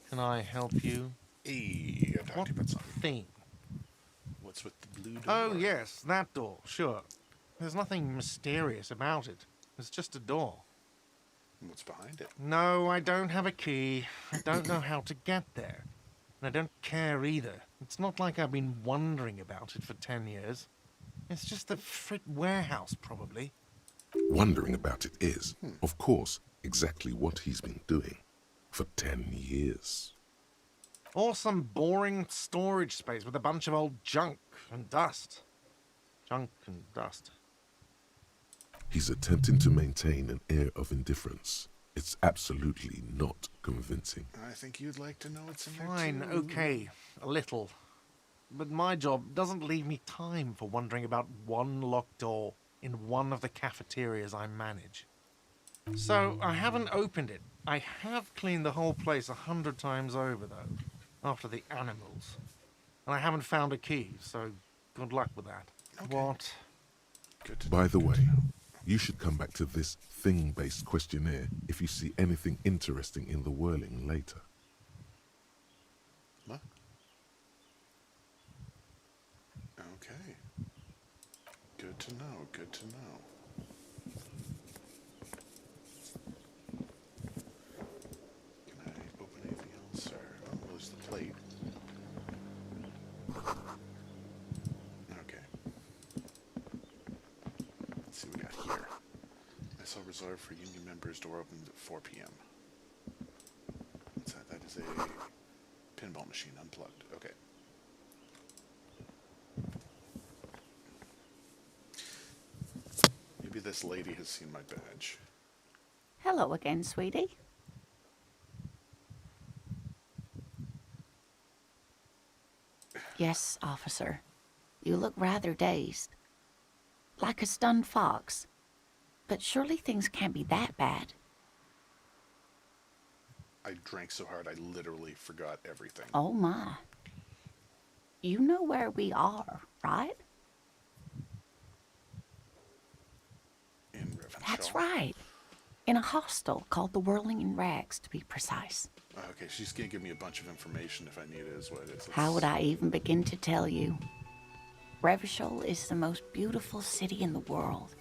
Can I help you? Hey, I talked What to you about something. thing? What's with the blue door? Oh, yes, that door, sure. There's nothing mysterious about it. It's just a door. What's behind it? No, I don't have a key. I don't know how to get there. And I don't care either. It's not like I've been wondering about it for 10 years. It's just a frit warehouse, probably. Wondering about it is, of course, exactly what he's been doing for 10 years. Or some boring storage space with a bunch of old junk and dust. Junk and dust. He's attempting to maintain an air of indifference. It's absolutely not convincing. I think you'd like to know what's in Fine, there too. okay, a little. But my job doesn't leave me time for wondering about one locked door in one of the cafeterias I manage. So I haven't opened it. I have cleaned the whole place 100 times over, though, after the animals. And I haven't found a key, so good luck with that. Okay. What? Good to By the good to way, know. you should come back to this thing-based questionnaire if you see anything interesting in the whirling later. What? Okay. Good to know, good to know. Can I open anything else, or I'll lose the plate? Okay. Let's see what we got here. I saw reserved for union members, door opens at 4 p.m. What's that? That is a pinball machine unplugged. Okay. Maybe this lady has seen my badge. Hello again, sweetie. Yes, officer. You look rather dazed. Like a stunned fox. But surely things can't be that bad. I drank so hard I literally forgot everything. Oh my. You know where we are, right? In Revenshaw. That's right. In a hostel called the Whirling in Rags, to be precise. Okay, she's gonna give me a bunch of information if I need it, is what it is. How would I even begin to tell you? Revachol is the most beautiful city in the world.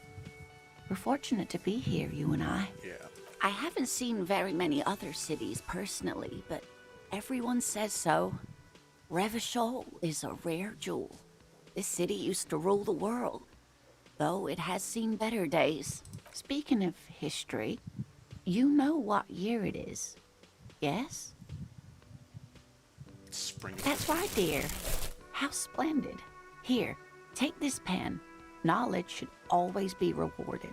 We're fortunate to be here, you and I. Yeah. I haven't seen very many other cities personally, but everyone says so. Revachol is a rare jewel. This city used to rule the world, though it has seen better days. Speaking of history, you know what year it is, yes? Spring. That's right, dear. How splendid. Here, take this pen. Knowledge should always be rewarded.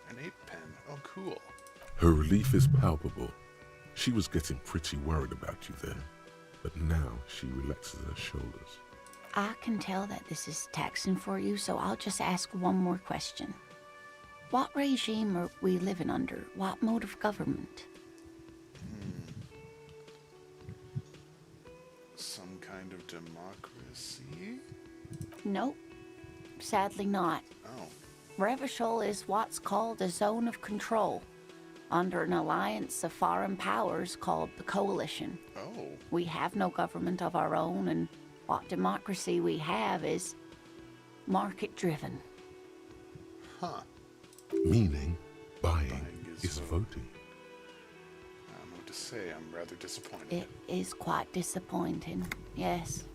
An 8 pen. Oh, cool. Her relief is palpable. She was getting pretty worried about you then, but now she relaxes her shoulders. I can tell that this is taxing for you, so I'll just ask one more question. What regime are we living under? What mode of government? Some kind of democracy? Nope. Sadly not. Oh. Revachol is what's called a zone of control, under an alliance of foreign powers called the Coalition. Oh. We have no government of our own, and what democracy we have is market-driven. Huh. Meaning, buying Buying is voting. I don't know what to say. I'm rather disappointed. It is quite disappointing, yes.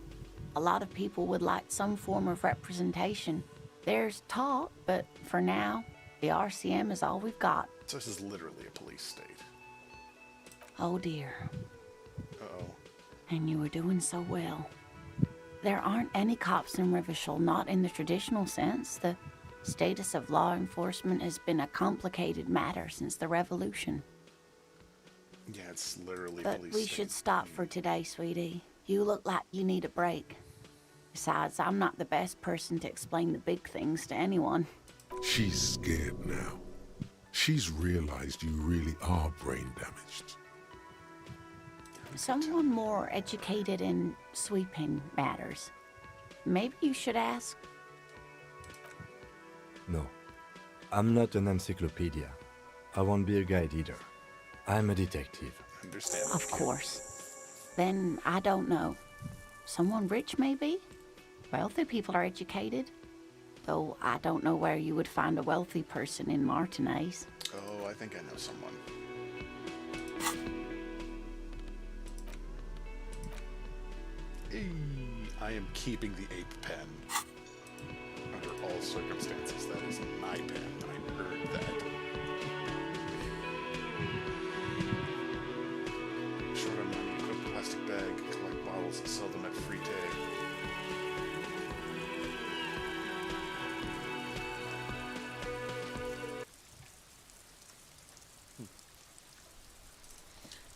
A lot of people would like some form of representation. There's talk, but for now, the RCM is all we've got. So this is literally a police state. Oh dear. Uh-oh. And you were doing so well. There aren't any cops in Revachol, not in the traditional sense. The status of law enforcement has been a complicated matter since the revolution. Yeah, it's literally But police we state. should stop for today, sweetie. You look like you need a break. Besides, I'm not the best person to explain the big things to anyone. She's scared now. She's realized you really are brain damaged. Someone more educated in sweeping matters. Maybe you should ask. No, I'm not an encyclopedia. I won't be a guide either. I'm a detective. Understand. Of course. Then I don't know. Someone rich, maybe? Wealthy people are educated. Though I don't know where you would find a wealthy person in Martinez. Oh, I think I know someone. Hey, I am keeping the ape pen. Under all circumstances, that is my pen. I heard that. Short on money, equip a plastic bag, collect bottles and sell them at free day.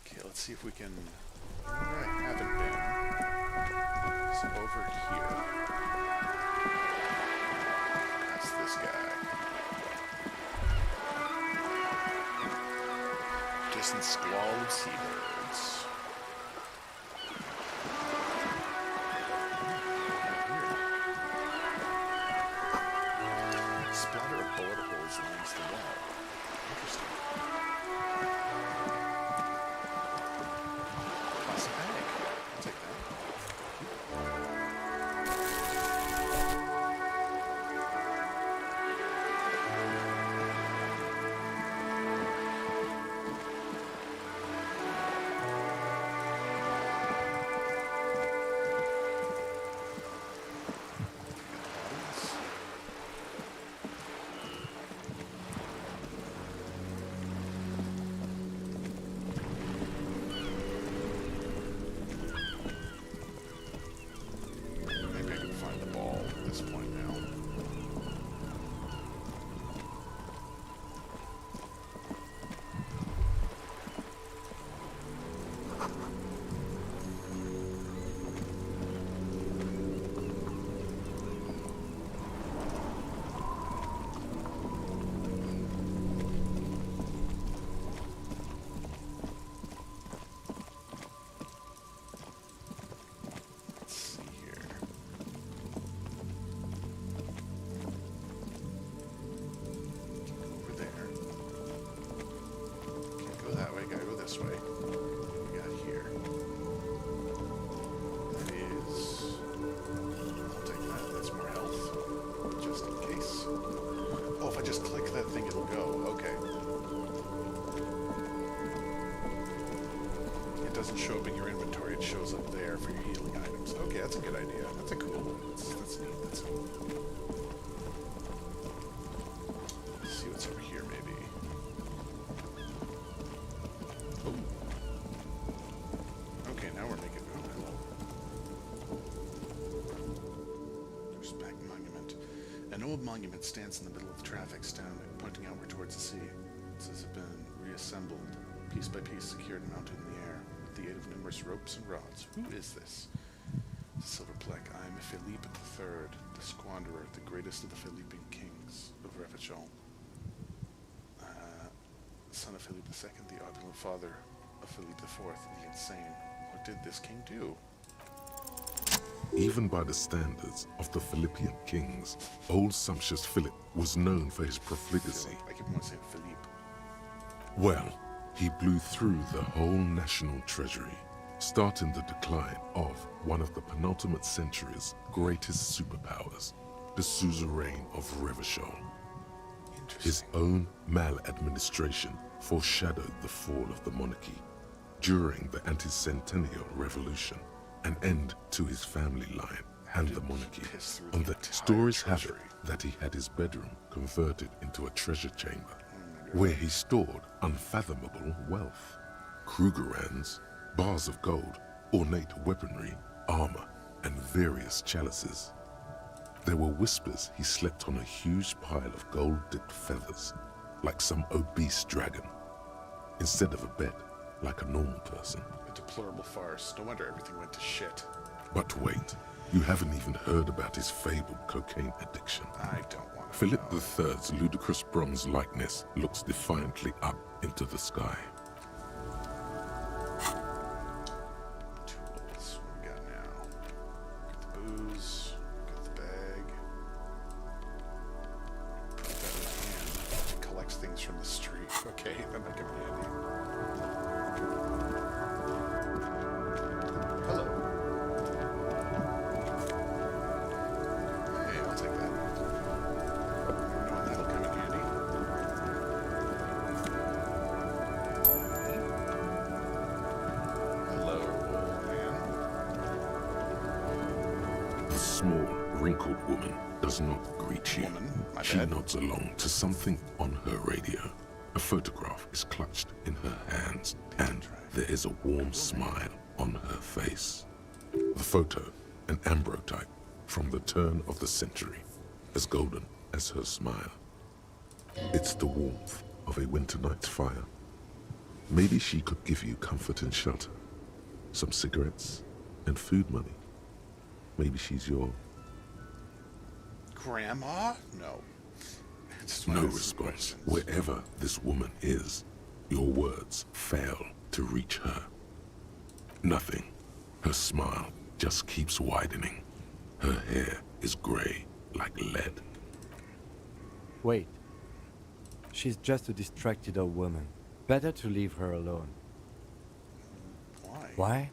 Okay, let's see if we can... Where I haven't been. So over here. That's this guy. Distant squall of seabirds. Splatter of bullet holes lines the wall. Interesting. Plastic bag. I'll take that. Maybe I can find the ball at this point now. Let's see here. Over there. Can't go that way, gotta go this way. What we got here? That is... I'll take that, that's more health. Just in case. Oh, if I just click that thing, it'll go. Okay. It doesn't show up in your inventory, it shows up there for your healing items. Okay, that's a good idea. That's a cool. That's neat. That's neat. Let's see what's over here, maybe. Oh. Okay, now we're making. Oh, hello. Respect monument. An old monument stands in the middle of the traffic, pointing outward towards the sea. It has been reassembled, piece by piece, secured and mounted in the air, with the aid of numerous ropes and rods. Who is this? Silver plaque. I am Philippe III, the squanderer, the greatest of the Philippian kings of Revachol. Son of Philippe II, the opulent father of Philippe IV, the insane. What did this king do? Even by the standards of the Philippian kings, old sumptuous Philip was known for his profligacy. I keep on saying Philippe. Well, he blew through the whole national treasury, starting the decline of one of the penultimate century's greatest superpowers. the suzerain of Revachol. His Interesting. own maladministration foreshadowed the fall of the monarchy. During the anti-centennial revolution, an end to his family line and the monarchy. piss through On the the entire stories have it treasury. that he had his bedroom converted into a treasure chamber, where he stored unfathomable wealth. Krugerrands, bars of gold, ornate weaponry, armor, and various chalices. There were whispers he slept on a huge pile of gold-dipped feathers, like some obese dragon, instead of a bed, like a normal person. A deplorable farce. No wonder everything went to shit. But wait, you haven't even heard about his fabled cocaine addiction. I don't want to Philip know. III's ludicrous bronze likeness looks defiantly up into the sky. Tools. What we got now? Got the booze. Got the bag. Put that in hand. It collects things from the street. Okay, that might come in handy. Hello. Hey, I'll take that. Never know when that'll come in handy. Hello, old man. The small, wrinkled woman does not greet you. Woman, my She bad. nods along to something on her radio. A photograph is clutched in her hands, and there is a warm smile on her face. The photo, an ambrotype from the turn of the century, as golden as her smile. It's the warmth of a winter night's fire. Maybe she could give you comfort and shelter, some cigarettes and food money. Maybe she's your... Grandma? No. Just No wanna ask some response. questions. Wherever this woman is, your words fail to reach her. Nothing. Her smile just keeps widening. Her hair is gray like lead. Wait. She's just a distracted old woman. Better to leave her alone. Why? Why?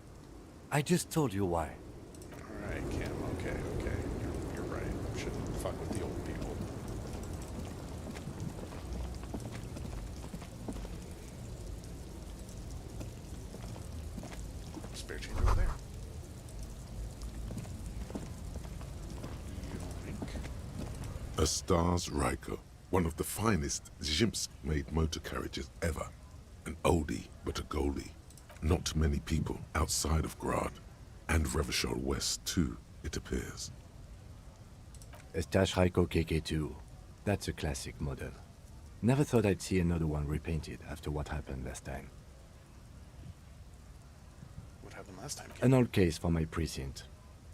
I just told you why. Alright, Cam. Okay. You're right. Shouldn't fuck with the old people. Spare change over there. Yoink. A Stars Ryko, one of the finest Zhimsk-made motor carriages ever. An oldie, but a goldie. Not many people outside of Grad, and Revachol West too, it appears. Estache Raiko KK2. That's a classic model. Never thought I'd see another one repainted after what happened last time. What happened last time, Cam? An old case for my precinct.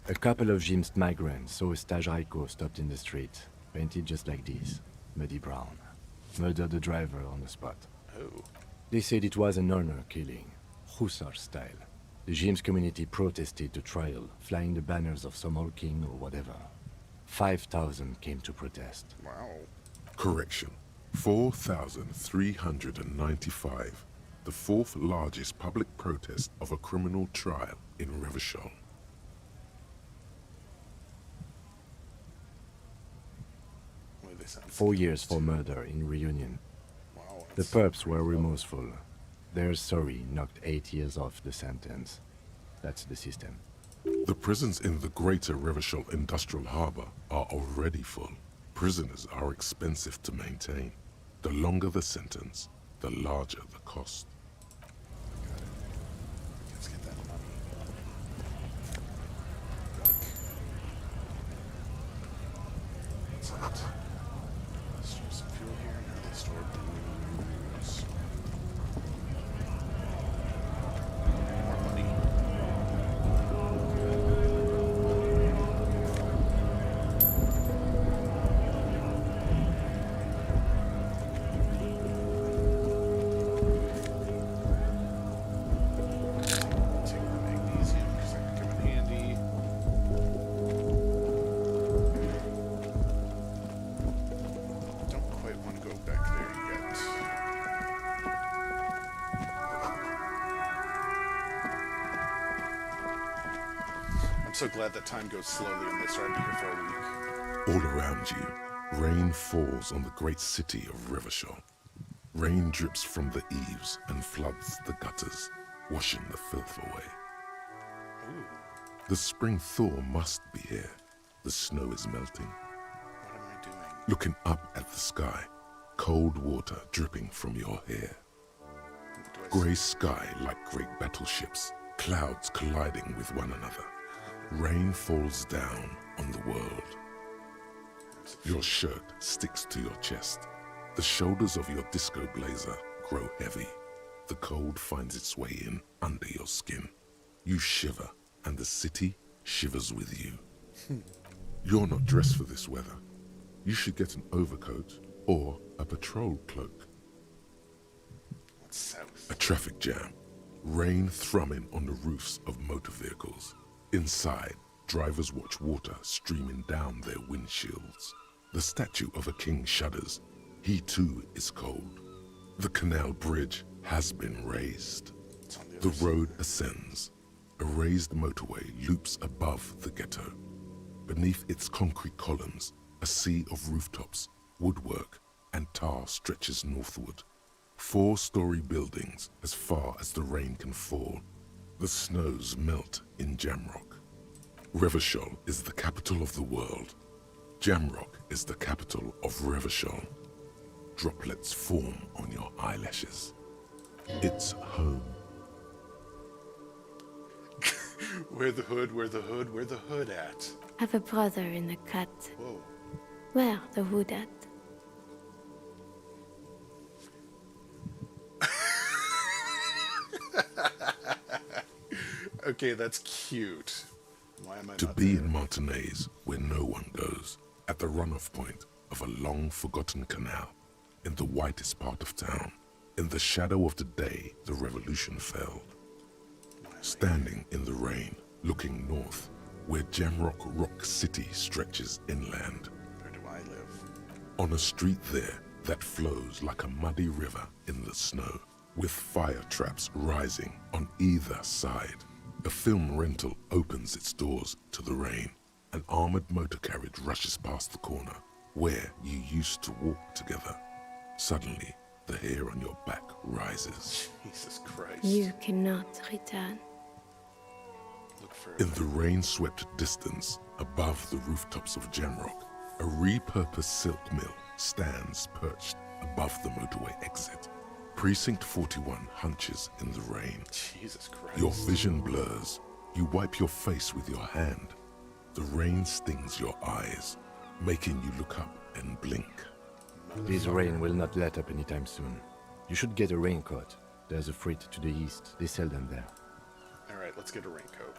A couple of Jim's migrants saw a Stage Raiko stopped in the street, painted just like this, muddy brown. Murdered the driver on the spot. Oh. They said it was an honor killing, Hussar style. The Jim's community protested the trial, flying the banners of some old king or whatever. 5,000 came to protest. Wow. Correction. 4,395. The fourth largest public protest of a criminal trial in Revachol. What did they sentence 4 him years to? for murder in Reunion. Wow. The that's perps were pretty low. remorseful. Their sorry knocked 8 years off the sentence. That's the system. The prisons in the greater Revachol industrial harbor are already full. Prisoners are expensive to maintain. The longer the sentence, the larger the cost. Got it. Let's get that money. Yoink. What's that? Store some fuel here. Now they store booze. More money. Take the magnesium because that could come in handy. Don't quite want to go back there yet. I'm so glad that time goes slowly and they started to be here for a week. All around you, rain falls on the great city of Revachol. Rain drips from the eaves and floods the gutters, washing the filth away. Ooh, The spring thaw must be here. The snow is melting. what am I doing? Looking up at the sky, cold water dripping from your hair. Do I Grey sky like great battleships, clouds colliding with one another. Rain falls down on the world. Your shirt sticks to your chest. The shoulders of your disco blazer grow heavy. The cold finds its way in under your skin. You shiver, and the city shivers with you. You're not dressed for this weather. You should get an overcoat or a patrol cloak. What's south? A traffic jam. Rain thrumming on the roofs of motor vehicles. Inside, drivers watch water streaming down their windshields. The statue of a king shudders. He too is cold. The canal bridge has been raised. It's on the The other side. road ascends. A raised motorway loops above the ghetto. Beneath its concrete columns, a sea of rooftops, woodwork, and tar stretches northward. 4-story buildings as far as the rain can fall. The snows melt in Jamrock. Revachol is the capital of the world. Jamrock is the capital of Revachol. Droplets form on your eyelashes. It's home. Where the hood, where the hood, where the hood at? Have a brother in the cut. Whoa. Where the hood at? Okay, that's cute. Why am I To not be there? in Martinez, where no one goes, at the runoff point of a long-forgotten canal, in the whitest part of town, in the shadow of the day the revolution fell. Standing in the rain, looking north, where Jamrock Rock City stretches inland. Where do I live? On a street there that flows like a muddy river in the snow, with fire traps rising on either side. A film rental opens its doors to the rain. An armored motor carriage rushes past the corner, where you used to walk together. Suddenly, the hair on your back rises. Jesus Christ. You cannot return. Look for In the rain-swept distance, above the rooftops of Jamrock, a repurposed silk mill stands perched above the motorway exit. Precinct 41 hunches in the rain. Jesus Christ. Your vision blurs. You wipe your face with your hand. The rain stings your eyes, making you look up and blink. This rain will not let up anytime soon. You should get a raincoat. There's a freight to the east. They sell them there. Alright, let's get a raincoat.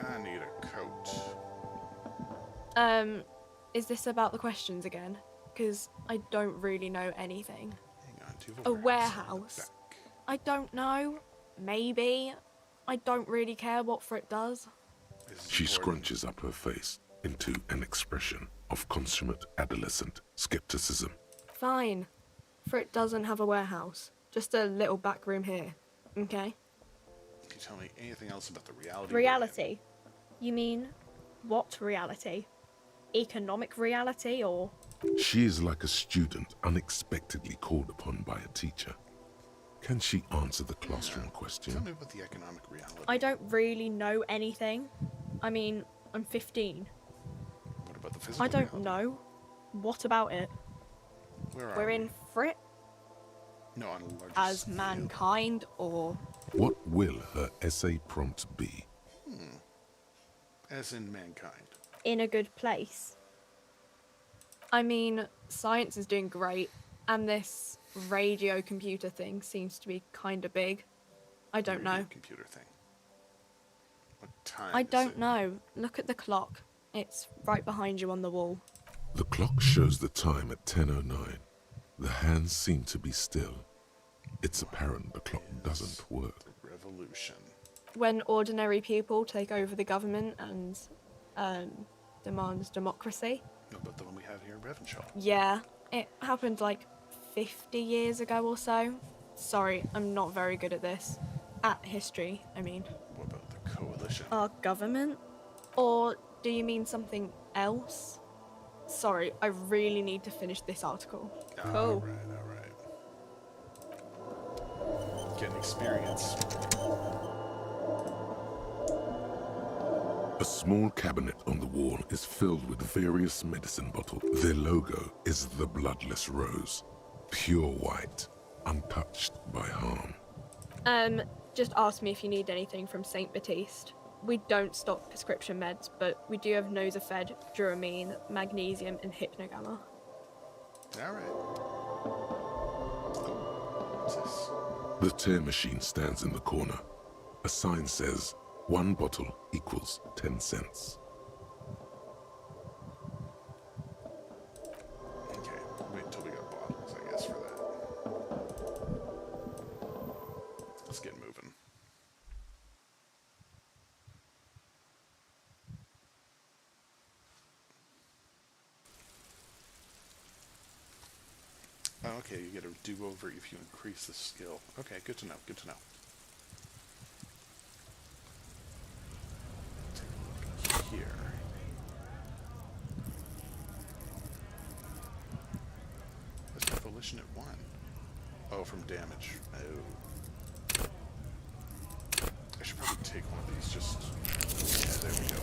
I need a coat. Is this about the questions again? Because I don't really know anything. Hang on, do you have A in the warehouse? back? I don't know. Maybe. I don't really care what Frit does. This is She important. scrunches up her face into an expression of consummate adolescent skepticism. Fine. Frit doesn't have a warehouse. Just a little back room here. Okay? Can you tell me anything else about the reality? Reality? You mean what reality? Economic reality or... She is like a student unexpectedly called upon by a teacher. Can she answer the classroom Tell question? me about the economic reality. I don't really know anything. I mean, I'm 15. What about the physical I don't reality? know. What about it? Where are We're we? in Frit No, on a larger as scale. mankind or... What will her essay prompt be? As in mankind. in a good place. I mean, science is doing great, and this radio computer thing seems to be kind of big. I don't know. Computer thing. What time I is don't it? know. Look at the clock. It's right behind you on the wall. The clock shows the time at 10:09. The hands seem to be still. It's apparent the clock doesn't work. Revolution. When ordinary people take over the government and demands democracy. About the one we have here in Revenshaw. Yeah, it happened like 50 years ago or so. Sorry, I'm not very good at this. At history, I mean. What about the coalition? Our government? Or do you mean something else? Sorry, I really need to finish this article. Cool. Alright. Getting experience. A small cabinet on the wall is filled with various medicine bottles. Their logo is the bloodless rose. Pure white, untouched by harm. Just ask me if you need anything from St. Baptiste. We don't stock prescription meds, but we do have Nosafed, Duramine, Magnesium, and Hypnogamma. Alright. Oh, what's this? The tear machine stands in the corner. A sign says, 1 bottle equals 10 cents. Okay, wait until we got bottles, I guess, for that. Let's get moving. Oh, okay, you get a do-over if you increase the skill. Okay, good to know, good to know. Take a look here. What's my volition at 1? Oh, from damage. Oh. I should probably take one of these, just... Yeah, there we go.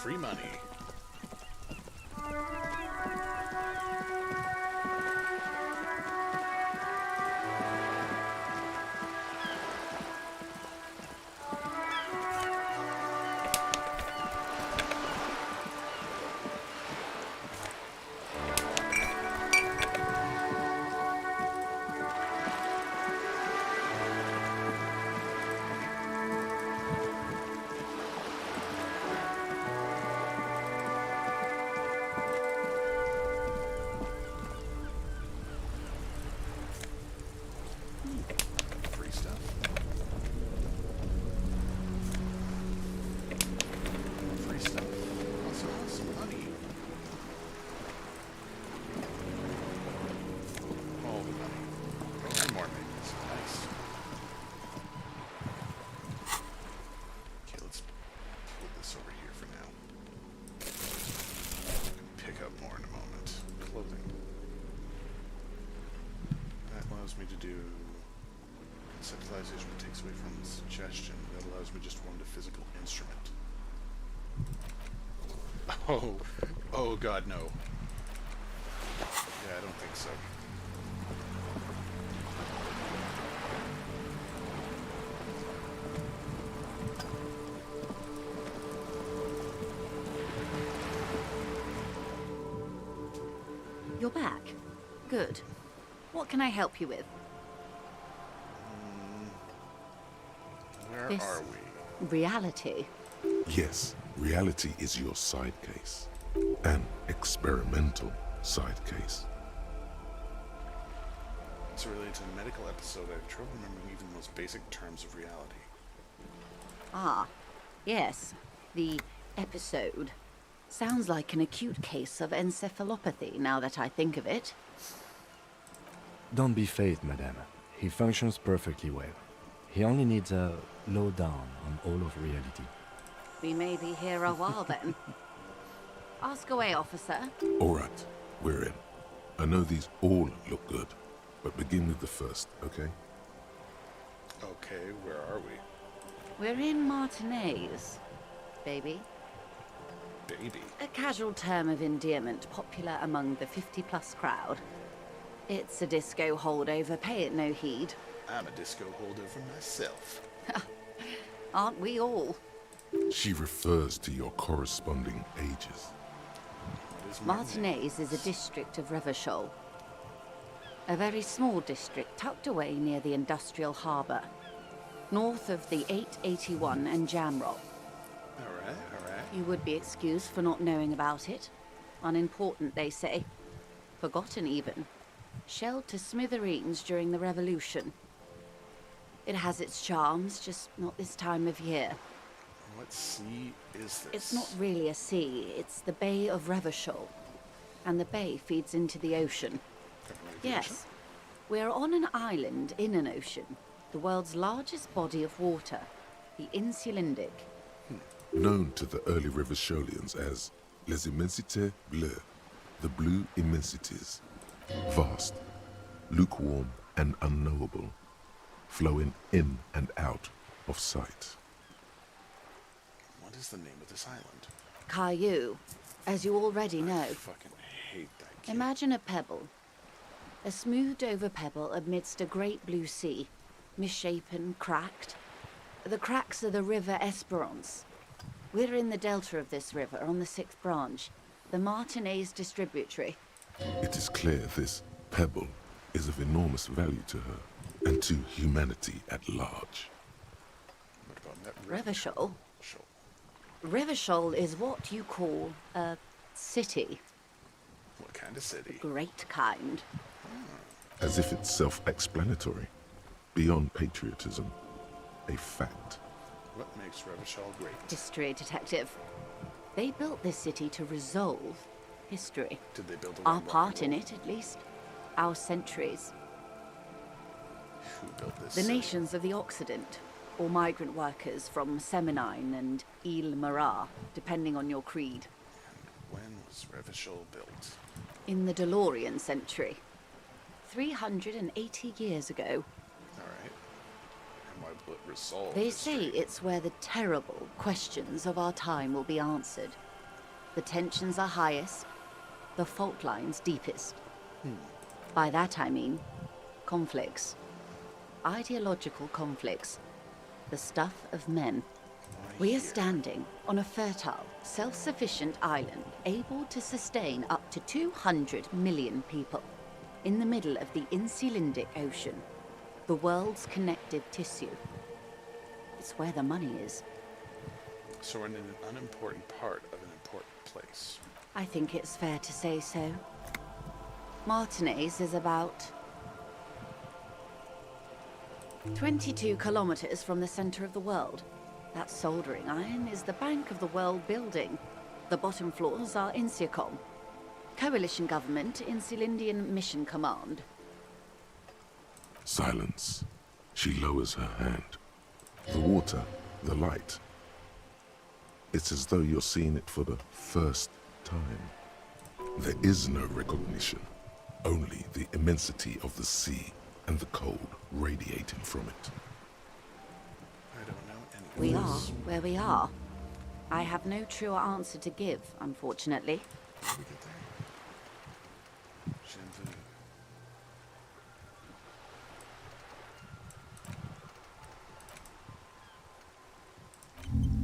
Free money. Takes away from suggestion. That allows me just one to physical instrument. Oh god, no. Yeah, I don't think so. You're back. Good. What can I help you with? Where are we? Reality. Yes, reality is your side case. An experimental side case. It's related to a medical episode. I have trouble remembering even the most basic terms of reality. Ah, yes. The episode. Sounds like an acute case of encephalopathy, now that I think of it. Don't be phased, madame. He functions perfectly well. He only needs a lowdown on all of reality. We may be here a while then. Ask away, officer. All right, we're in. I know these all look good, but begin with the first, okay? Okay, where are we? We're in Martinez, baby. Baby? A casual term of endearment popular among the 50-plus crowd. It's a disco holdover, pay it no heed. I'm a disco holdover myself. Aren't we all? She refers to your corresponding ages. What is my name? Martinez is a district of Revachol. A very small district tucked away near the industrial harbour, north of the 881 and Jamrock. Alright, alright. You would be excused for not knowing about it. Unimportant, they say. Forgotten, even. Shelled to smithereens during the Revolution. It has its charms, just not this time of year. What sea is this? It's not really a sea, it's the Bay of Revachol. And the bay feeds into the ocean. Yes. We're on an island in an ocean. The world's largest body of water. The Insulindic. Known to the early Revacholians as Les Immensités Bleues, the blue immensities. Vast, lukewarm and unknowable, flowing in and out of sight. What is the name of this island? Caillou, as you already know. I fucking hate that kid. Imagine a pebble. A smoothed over pebble amidst a great blue sea. Misshapen, cracked. The cracks are the river Esperance. We're in the delta of this river on the 6th branch, the Martinez distributary. It is clear this pebble is of enormous value to her and to humanity at large. What about that Revachol? Sure. Revachol is what you call a city. What kind of city? Great kind. As if it's self-explanatory, beyond patriotism, a fact. What makes Revachol great? History detective. They built this city to resolve history. Did they build Our part in it, at least. Our centuries. Who built this The city? nations of the Occident, or migrant workers from Seminine and Ile Marat, depending on your creed. When was Revachol built? In the DeLorean century. 380 years ago. Alright. And why will it resolve They history? say it's where the terrible questions of our time will be answered. The tensions are highest, the fault lines deepest. By that I mean conflicts. Ideological conflicts. The stuff of men. We are standing on a fertile, self-sufficient island able to sustain up to 200 million people in the middle of the Insulindic Ocean, the world's connective tissue. It's where the money is. So we're in an unimportant part of an important place. I think it's fair to say so. Martinez is about 22 kilometers from the center of the world. That soldering iron is the bank of the world building. The bottom floors are Insiacom. Coalition government, Insulindian Mission Command. Silence. She lowers her hand. The water, the light. It's as though you're seeing it for the first time. There is no recognition, only the immensity of the sea and the cold radiating from it. I don't know any of We this. are where we are. I have no truer answer to give, unfortunately. How did we get there? Genvu.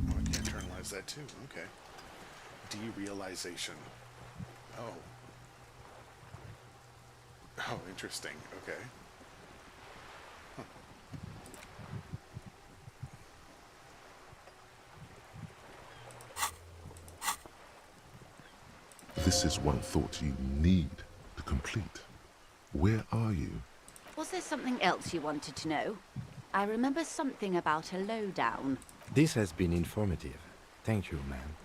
Oh, I can internalize that too. Okay. Derealization. Oh. Oh, interesting. Okay. Huh. This is one thought you need to complete. Where are you? Was there something else you wanted to know? I remember something about a lowdown. This has been informative. Thank you, ma'am.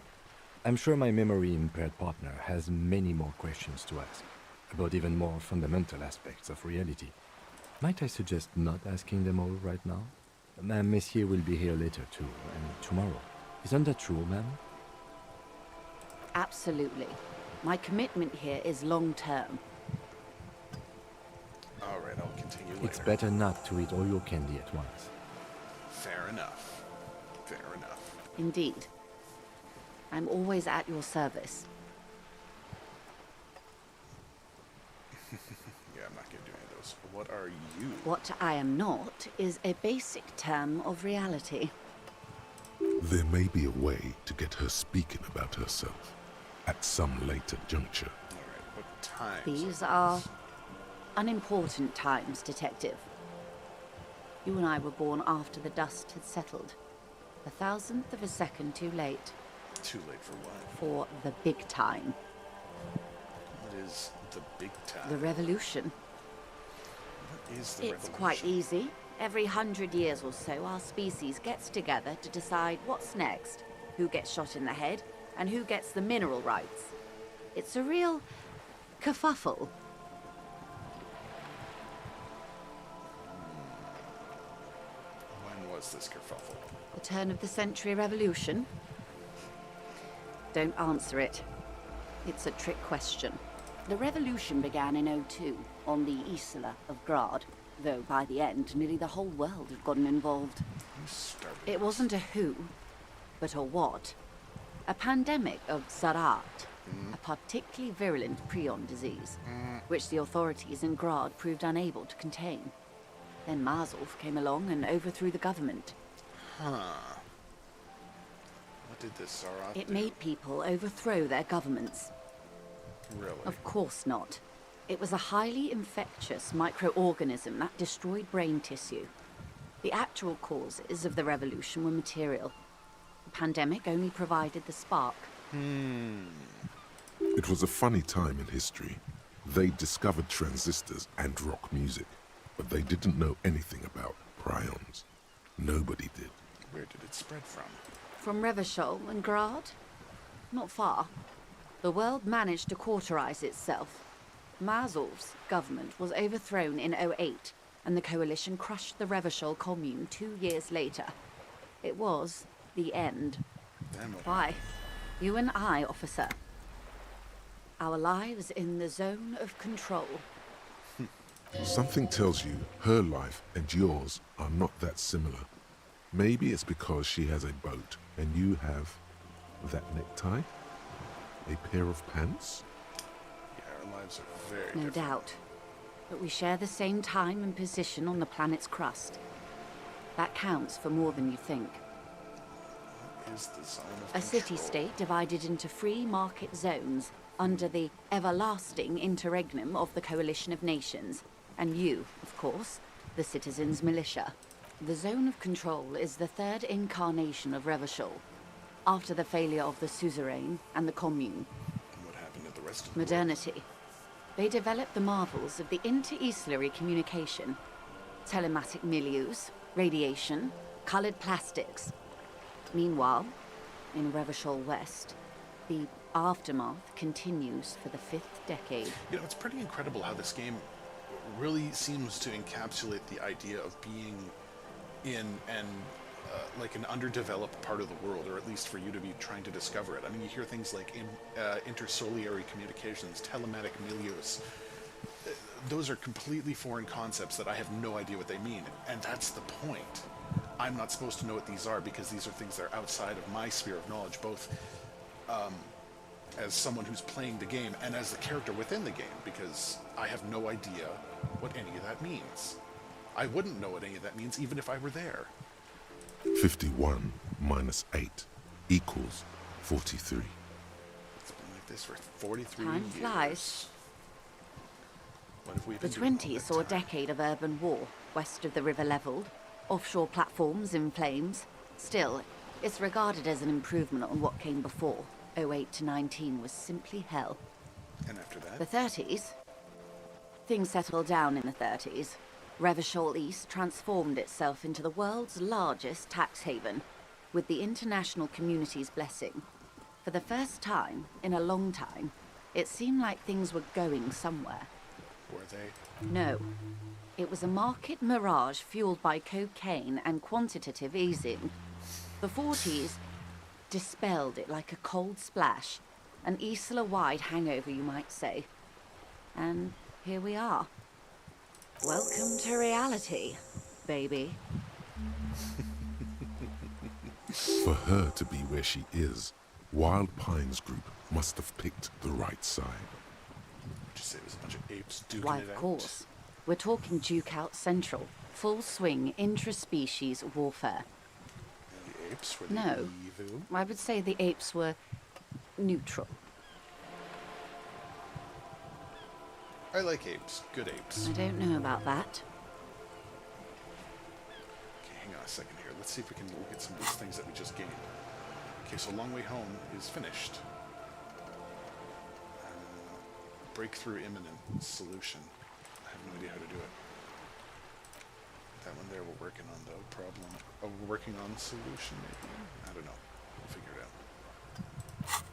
I'm sure my memory-impaired partner has many more questions to ask, about even more fundamental aspects of reality. Might I suggest not asking them all right now? Ma'am, Messier will be here later too, and tomorrow. Isn't that true, ma'am? Absolutely. My commitment here is long-term. Alright, I'll continue later. It's better not to eat all your candy at once. Fair enough. Fair enough. Indeed. I'm always at your service. Yeah, I'm not gonna do any of those. What are you? What I am not is a basic term of reality. There may be a way to get her speaking about herself at some later juncture. Alright, what times? These are unimportant times, Detective. You and I were born after the dust had settled. 1,000th of a second too late. Too late for what? For the big time. What is the big time? The revolution. What is the It's revolution? quite easy. Every 100 years or so, our species gets together to decide what's next, who gets shot in the head, and who gets the mineral rights. It's a real kerfuffle. When was this kerfuffle? The turn of the century revolution? Don't answer it. It's a trick question. The revolution began in '02 on the Isla of Grad, though by the end, nearly the whole world had gotten involved. Who started It this? wasn't a who, but a what. A pandemic of Zarat, a particularly virulent prion disease, which the authorities in Grad proved unable to contain. Then Marzolf came along and overthrew the government. Huh. What did this Zarat It do? made people overthrow their governments. Really? Of course not. It was a highly infectious microorganism that destroyed brain tissue. The actual causes of the revolution were material. The pandemic only provided the spark. It was a funny time in history. They discovered transistors and rock music, but they didn't know anything about prions. Nobody did. Where did it spread from? From Revachol and Grad? Not far. The world managed to cauterize itself. Marzolf's government was overthrown in '08, and the coalition crushed the Revachol commune 2 years later. It was the end. Then what? Why? You and I, officer. Our lives in the zone of control. Something tells you her life and yours are not that similar. Maybe it's because she has a boat and you have that necktie? A pair of pants? Yeah, our lives are very No different. doubt. But we share the same time and position on the planet's crust. That counts for more than you think. What is the zone of A control? city-state divided into free market zones under the everlasting interregnum of the Coalition of Nations. And you, of course, the citizens' militia. The zone of control is the third incarnation of Revachol, after the failure of the suzerain and the commune. And what happened to the rest of the Modernity. They developed the marvels of the inter-eslary communication, telematic milieus, radiation, colored plastics. Meanwhile, in Revachol West, the aftermath continues for the 5th decade. You know, it's pretty incredible how this game really seems to encapsulate the idea of being in like an underdeveloped part of the world, or at least for you to be trying to discover it. I mean, you hear things like intersolary communications, telematic milieux. Those are completely foreign concepts that I have no idea what they mean, and that's the point. I'm not supposed to know what these are because these are things that are outside of my sphere of knowledge, both as someone who's playing the game and as the character within the game, because I have no idea what any of that means. I wouldn't know what any of that means even if I were there. 51 minus 8 equals 43. It's been like this for 43 Time years. flies. What have we The been doing all 20s that saw a time? decade of urban war, west of the river leveled, offshore platforms in flames. Still, it's regarded as an improvement on what came before. '08 to 19 was simply hell. And after that? The 30s? Things settled down in the 30s. Revachol East transformed itself into the world's largest tax haven, with the international community's blessing. For the first time in a long time, it seemed like things were going somewhere. Were they? No. It was a market mirage fueled by cocaine and quantitative easing. The 40s dispelled it like a cold splash, an Isla-wide hangover, you might say. And here we are. Welcome to reality, baby. For her to be where she is, Wild Pines Group must have picked the right side. Would you say it was a bunch of apes duking Why, it of out? course. We're talking Duke Out Central. Full swing, intraspecies warfare. And the apes? Were they No. evil? I would say the apes were neutral. I like apes. Good apes. I don't know about that. Okay, hang on a second here. Let's see if we can look at some of these things that we just gained. Okay, so Long Way Home is finished. Breakthrough imminent solution. I have no idea how to do it. That one there we're working on, though. Problem. Oh, we're working on solution, maybe? I don't know. We'll figure it out.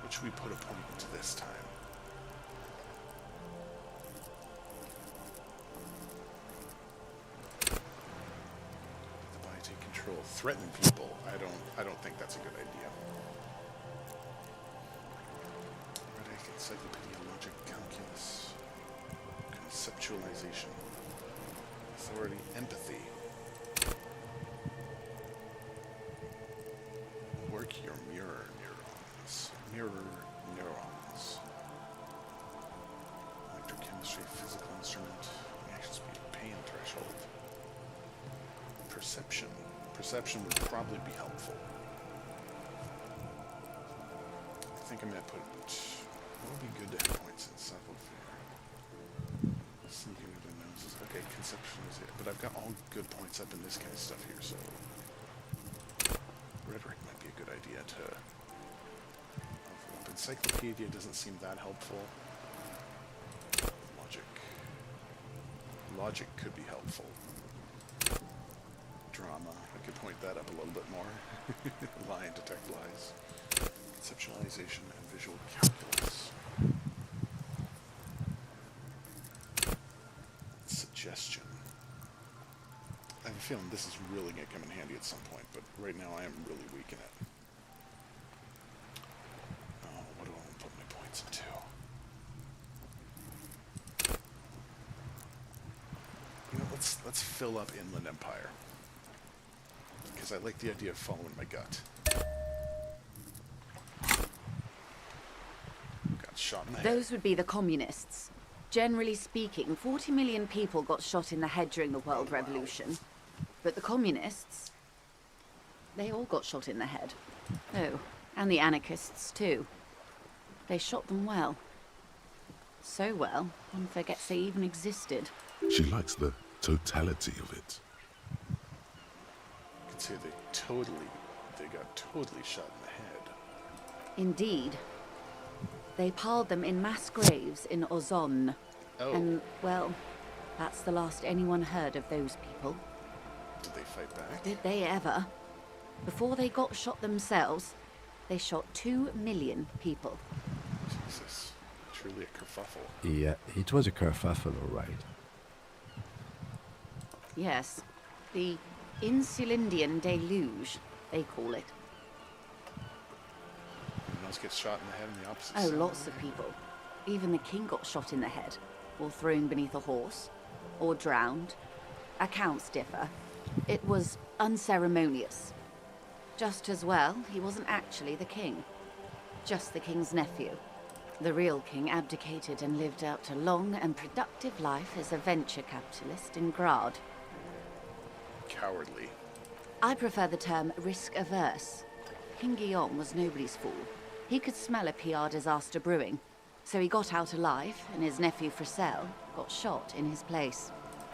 What should we put a point into this time? The body take control. Threaten people. I don't think that's a good idea. Encyclopedia, logic, calculus, conceptualization, authority, empathy. Work your mirror neurons. Mirror neurons. Electrochemistry, physical instrument, reaction speed, pain threshold. Perception. Perception would probably be helpful. I think I'm going to put... It would be good to have points in several fear. Sneaking into noses. Okay, conceptualization. But I've got all good points up in this kind of stuff here, so... Rhetoric might be a good idea to... Encyclopedia doesn't seem that helpful. Logic. Logic could be helpful. Drama. I could point that up a little bit more. Lie and detect lies. Conceptualization and visual calculus. Suggestion. I have a feeling this is really going to come in handy at some point, but right now I am really weak in it. Oh, what do I want to put my points into? You know, let's fill up Inland Empire. Because I like the idea of following my gut. Shot in the head. Those would be the communists. Generally speaking, 40 million people got shot in the head during the World Revolution. But the communists, they all got shot in the head. Oh, and the anarchists too. They shot them well. So well, one forgets they even existed. She likes the totality of it. You can see they got totally shot in the head. Indeed. They piled them in mass graves in Ozon. Oh. And, well, that's the last anyone heard of those people. Did they fight back? Did they ever? Before they got shot themselves, they shot 2 million people. Jesus. Truly a kerfuffle. Yeah, it was a kerfuffle, all right. Yes. The Insulindian deluge, they call it. Anyone else get shot in the head on the opposite Oh, side? lots of people. Even the king got shot in the head, or thrown beneath a horse, or drowned. Accounts differ. It was unceremonious. Just as well, he wasn't actually the king. Just the king's nephew. The real king abdicated and lived out a long and productive life as a venture capitalist in Grad. Cowardly. I prefer the term risk-averse. King Guillaume was nobody's fool. He could smell a PR disaster brewing, so he got out alive, and his nephew Fricelle got shot in his place.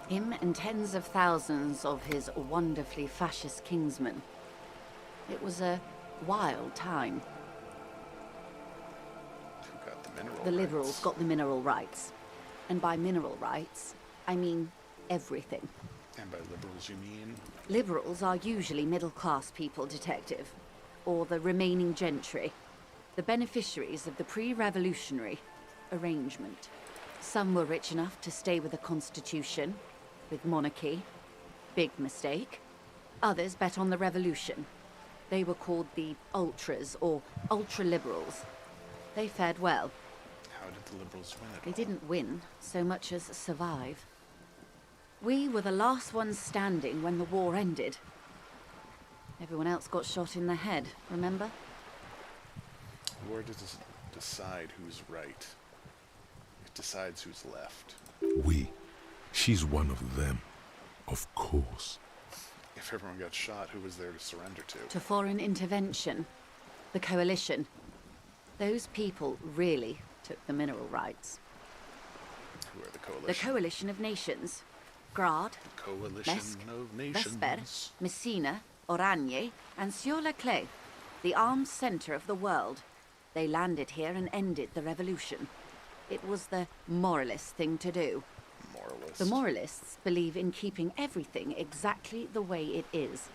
Him and tens of thousands of his wonderfully fascist kingsmen. It was a wild time. Who got the mineral The liberals rights? got the mineral rights. And by mineral rights, I mean everything. And by liberals you mean? Liberals are usually middle-class people, Detective. Or the remaining gentry. The beneficiaries of the pre-revolutionary arrangement. Some were rich enough to stay with the Constitution, with monarchy. Big mistake. Others bet on the revolution. They were called the ultras, or ultra-liberals. They fared well. How did the liberals win it They all? didn't win so much as survive. We were the last ones standing when the war ended. Everyone else got shot in the head, remember? War does decide who's right. decides who's left? We. She's one of them. Of course. If everyone got shot, who was there to surrender to? To foreign intervention. The Coalition. Those people really took the mineral rights. Who are the Coalition? The Coalition of Nations. Grad, Coalition Mesk, of Nations. Vesper, Messina, Oranje, and Sur-la-Clay. The armed center of the world. They landed here and ended the revolution. It was the moralist thing to do. Moralist. The moralists believe in keeping everything exactly the way it is.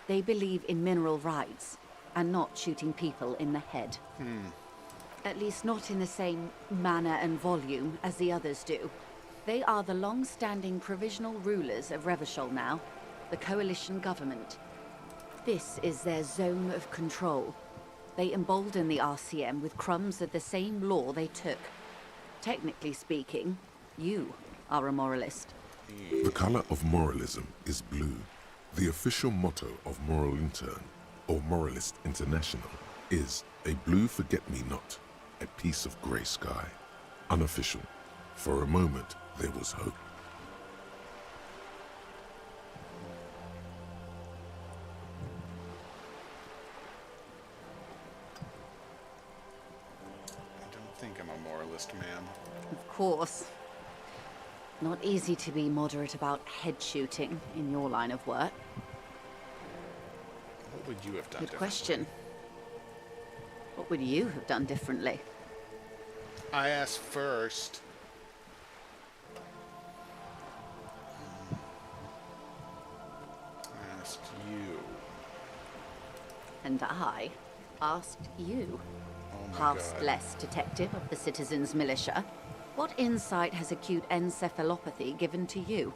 They believe in mineral rights and not shooting people in the head. At least not in the same manner and volume as the others do. They are the long-standing provisional rulers of Revachol now, the coalition government. This is their zone of control. They embolden the RCM with crumbs of the same law they took. Technically speaking, you are a moralist. The color of moralism is blue. The official motto of Moral Intern, or Moralist International, is a blue forget-me-not, a piece of grey sky. Unofficial. For a moment, there was hope. I don't think I'm a moralist, ma'am. Of course. Not easy to be moderate about head shooting in your line of work. What would you have done Good differently? question. What would you have done differently? I asked first. I asked you. And I asked you, Oh my past God. less detective of the Citizens Militia, what insight has acute encephalopathy given to you?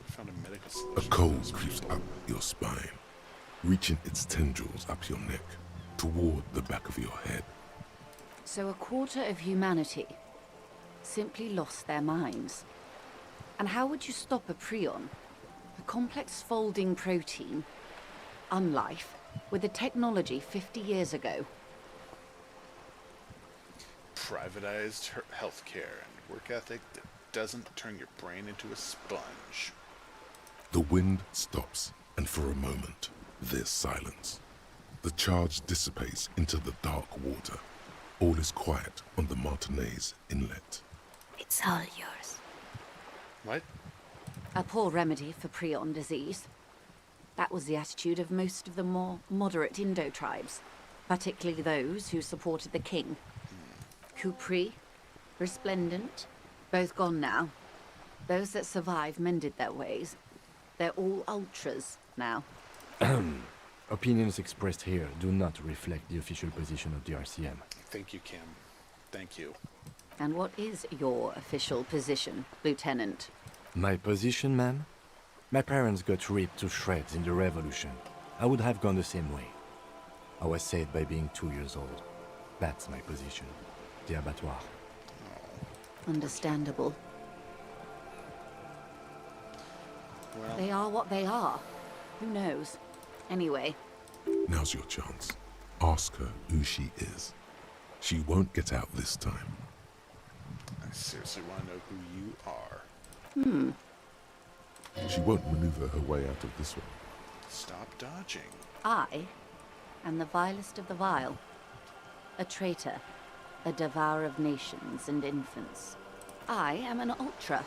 We found a medical A solution. cold creeps up your spine, reaching its tendrils up your neck, toward the back of your head. So a quarter of humanity simply lost their minds. And how would you stop a prion, a complex folding protein, unlife, with a technology 50 years ago? Privatized healthcare and work ethic that doesn't turn your brain into a sponge. The wind stops, and for a moment, there's silence. The charge dissipates into the dark water. All is quiet on the Martinez Inlet. It's all yours. What? A poor remedy for prion disease. That was the attitude of most of the more moderate Indo tribes, particularly those who supported the king. Kupri, Resplendent, both gone now. Those that survived mended their ways. They're all ultras now. Opinions expressed here do not reflect the official position of the RCM. Thank you, Kim. Thank you. And what is your official position, Lieutenant? My position, ma'am? My parents got ripped to shreds in the revolution. I would have gone the same way. I was saved by being 2 years old. That's my position. The abattoir. Understandable. Well, They are what they are. Who knows? Anyway, Now's your chance. Ask her who she is. She won't get out this time. I seriously want to know who you are. She won't maneuver her way out of this one. Stop dodging. I am the vilest of the vile. A traitor. A devourer of nations and infants. I am an ultra.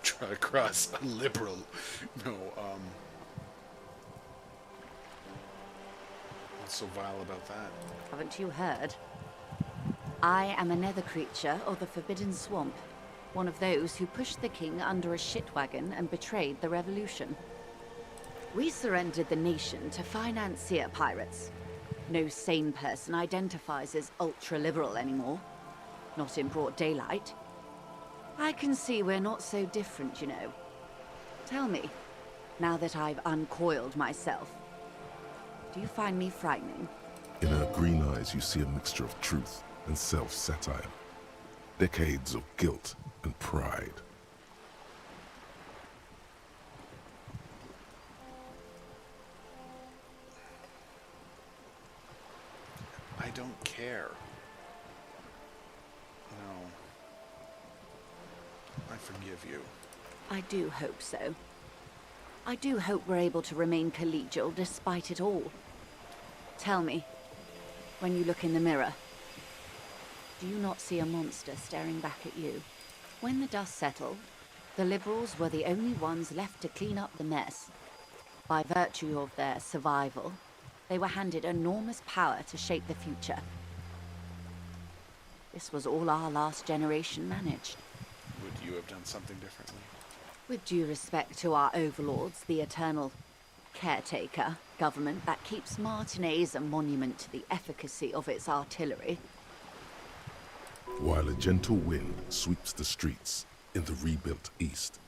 Try to cross a liberal. No, what's so vile about that? Haven't you heard? I am a nether creature of the Forbidden Swamp. One of those who pushed the king under a shit wagon and betrayed the revolution. We surrendered the nation to financier pirates. No sane person identifies as ultra-liberal anymore. Not in broad daylight. I can see we're not so different, you know. Tell me, now that I've uncoiled myself, do you find me frightening? In her green eyes, you see a mixture of truth and self-satire. Decades of guilt and pride. I don't care. No. I forgive you. I do hope so. I do hope we're able to remain collegial despite it all. Tell me, when you look in the mirror, do you not see a monster staring back at you? When the dust settled, the Liberals were the only ones left to clean up the mess. By virtue of their survival, they were handed enormous power to shape the future. This was all our last generation managed. Would you have done something differently? With due respect to our overlords, the eternal caretaker government that keeps Martinez a monument to the efficacy of its artillery. While a gentle wind sweeps the streets in the rebuilt east,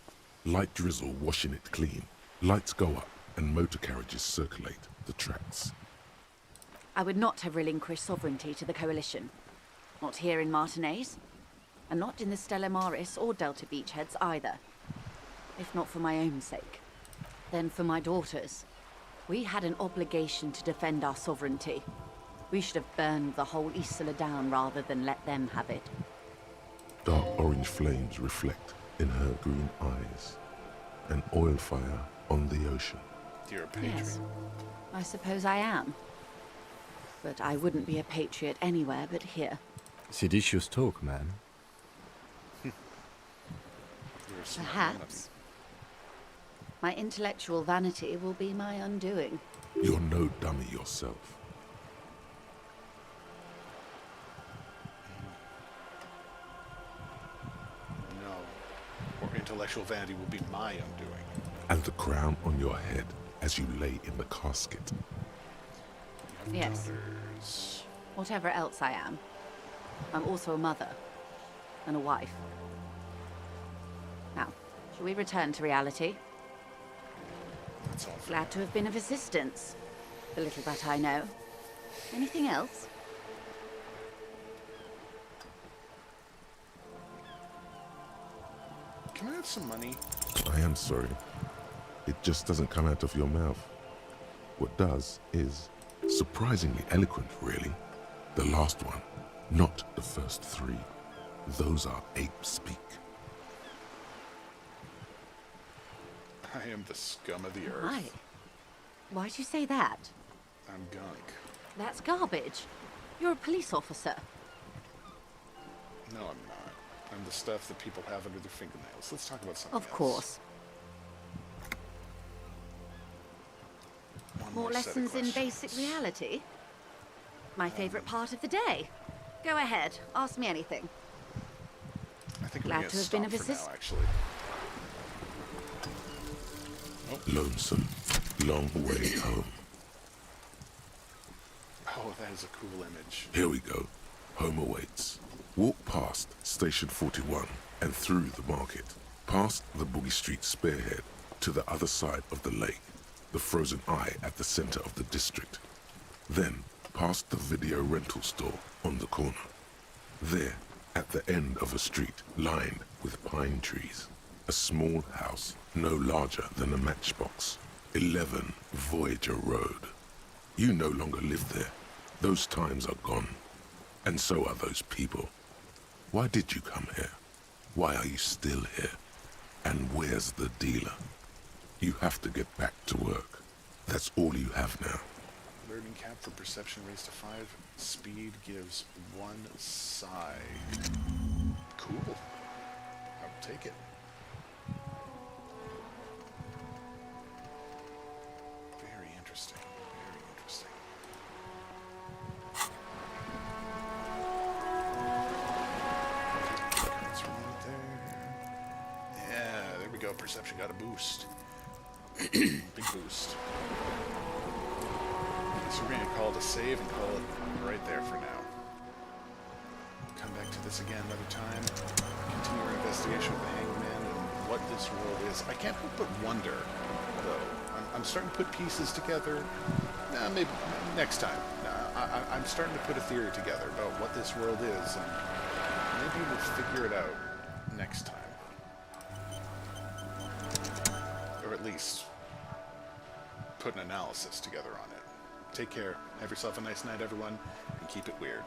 light drizzle washing it clean, lights go up and motor carriages circulate the tracks. I would not have relinquished sovereignty to the Coalition. Not here in Martinez, and not in the Stella Maris or Delta Beachheads either. If not for my own sake, then for my daughters. We had an obligation to defend our sovereignty. We should have burned the whole Isla down rather than let them have it. Dark orange flames reflect in her green eyes. An oil fire on the ocean. You're a patriot. Yes, I suppose I am. But I wouldn't be a patriot anywhere but here. Seditious talk, man. You're a smart Perhaps. My intellectual vanity will be my undoing. You're no dummy yourself. No. Or intellectual vanity will be my undoing. And the crown on your head as you lay in the casket. You have Yes. daughters. Whatever else I am, I'm also a mother and a wife. Now, shall we return to reality? That's all. Glad to have been of assistance. The little that I know. Anything else? Can I have some money? I am sorry. It just doesn't come out of your mouth. What does is surprisingly eloquent, really. The last one, not the first three. Those are ape speak. I am the scum of the earth. Why? Why'd you say that? I'm gunk. That's garbage. You're a police officer. No, I'm not. I'm the stuff that people have under their fingernails. Let's talk about something Of else. course. One More set of lessons in questions. basic reality? My favorite part of the day. Go ahead, ask me anything. I think Glad we're to have been of for now, assist- actually. Lonesome, long way home. Oh, that is a cool image. Here we go. Home awaits. Walk past Station 41 and through the market, past the Boogie Street spearhead to the other side of the lake, the frozen eye at the center of the district. Then past the video rental store on the corner. There, at the end of a street lined with pine trees, a small house no larger than a matchbox. 11 Voyager Road. You no longer live there. Those times are gone. And so are those people. Why did you come here? Why are you still here? And where's the dealer? You have to get back to work. That's all you have now. Learning cap for perception raised to 5. Speed gives 1 side. Cool. I'll take it. Very interesting. Very interesting. That's right there. Yeah, there we go. Perception got a boost. Big boost. So we're going to call it a save and call it right there for now. Come back to this again another time. Continue our investigation of the Hangman and what this world is. I can't help but wonder, though. I'm starting to put pieces together. Maybe next time. I'm starting to put a theory together about what this world is, and maybe we'll figure it out next time. Or at least put an analysis together on it. Take care. Have yourself a nice night, everyone. can keep it weird.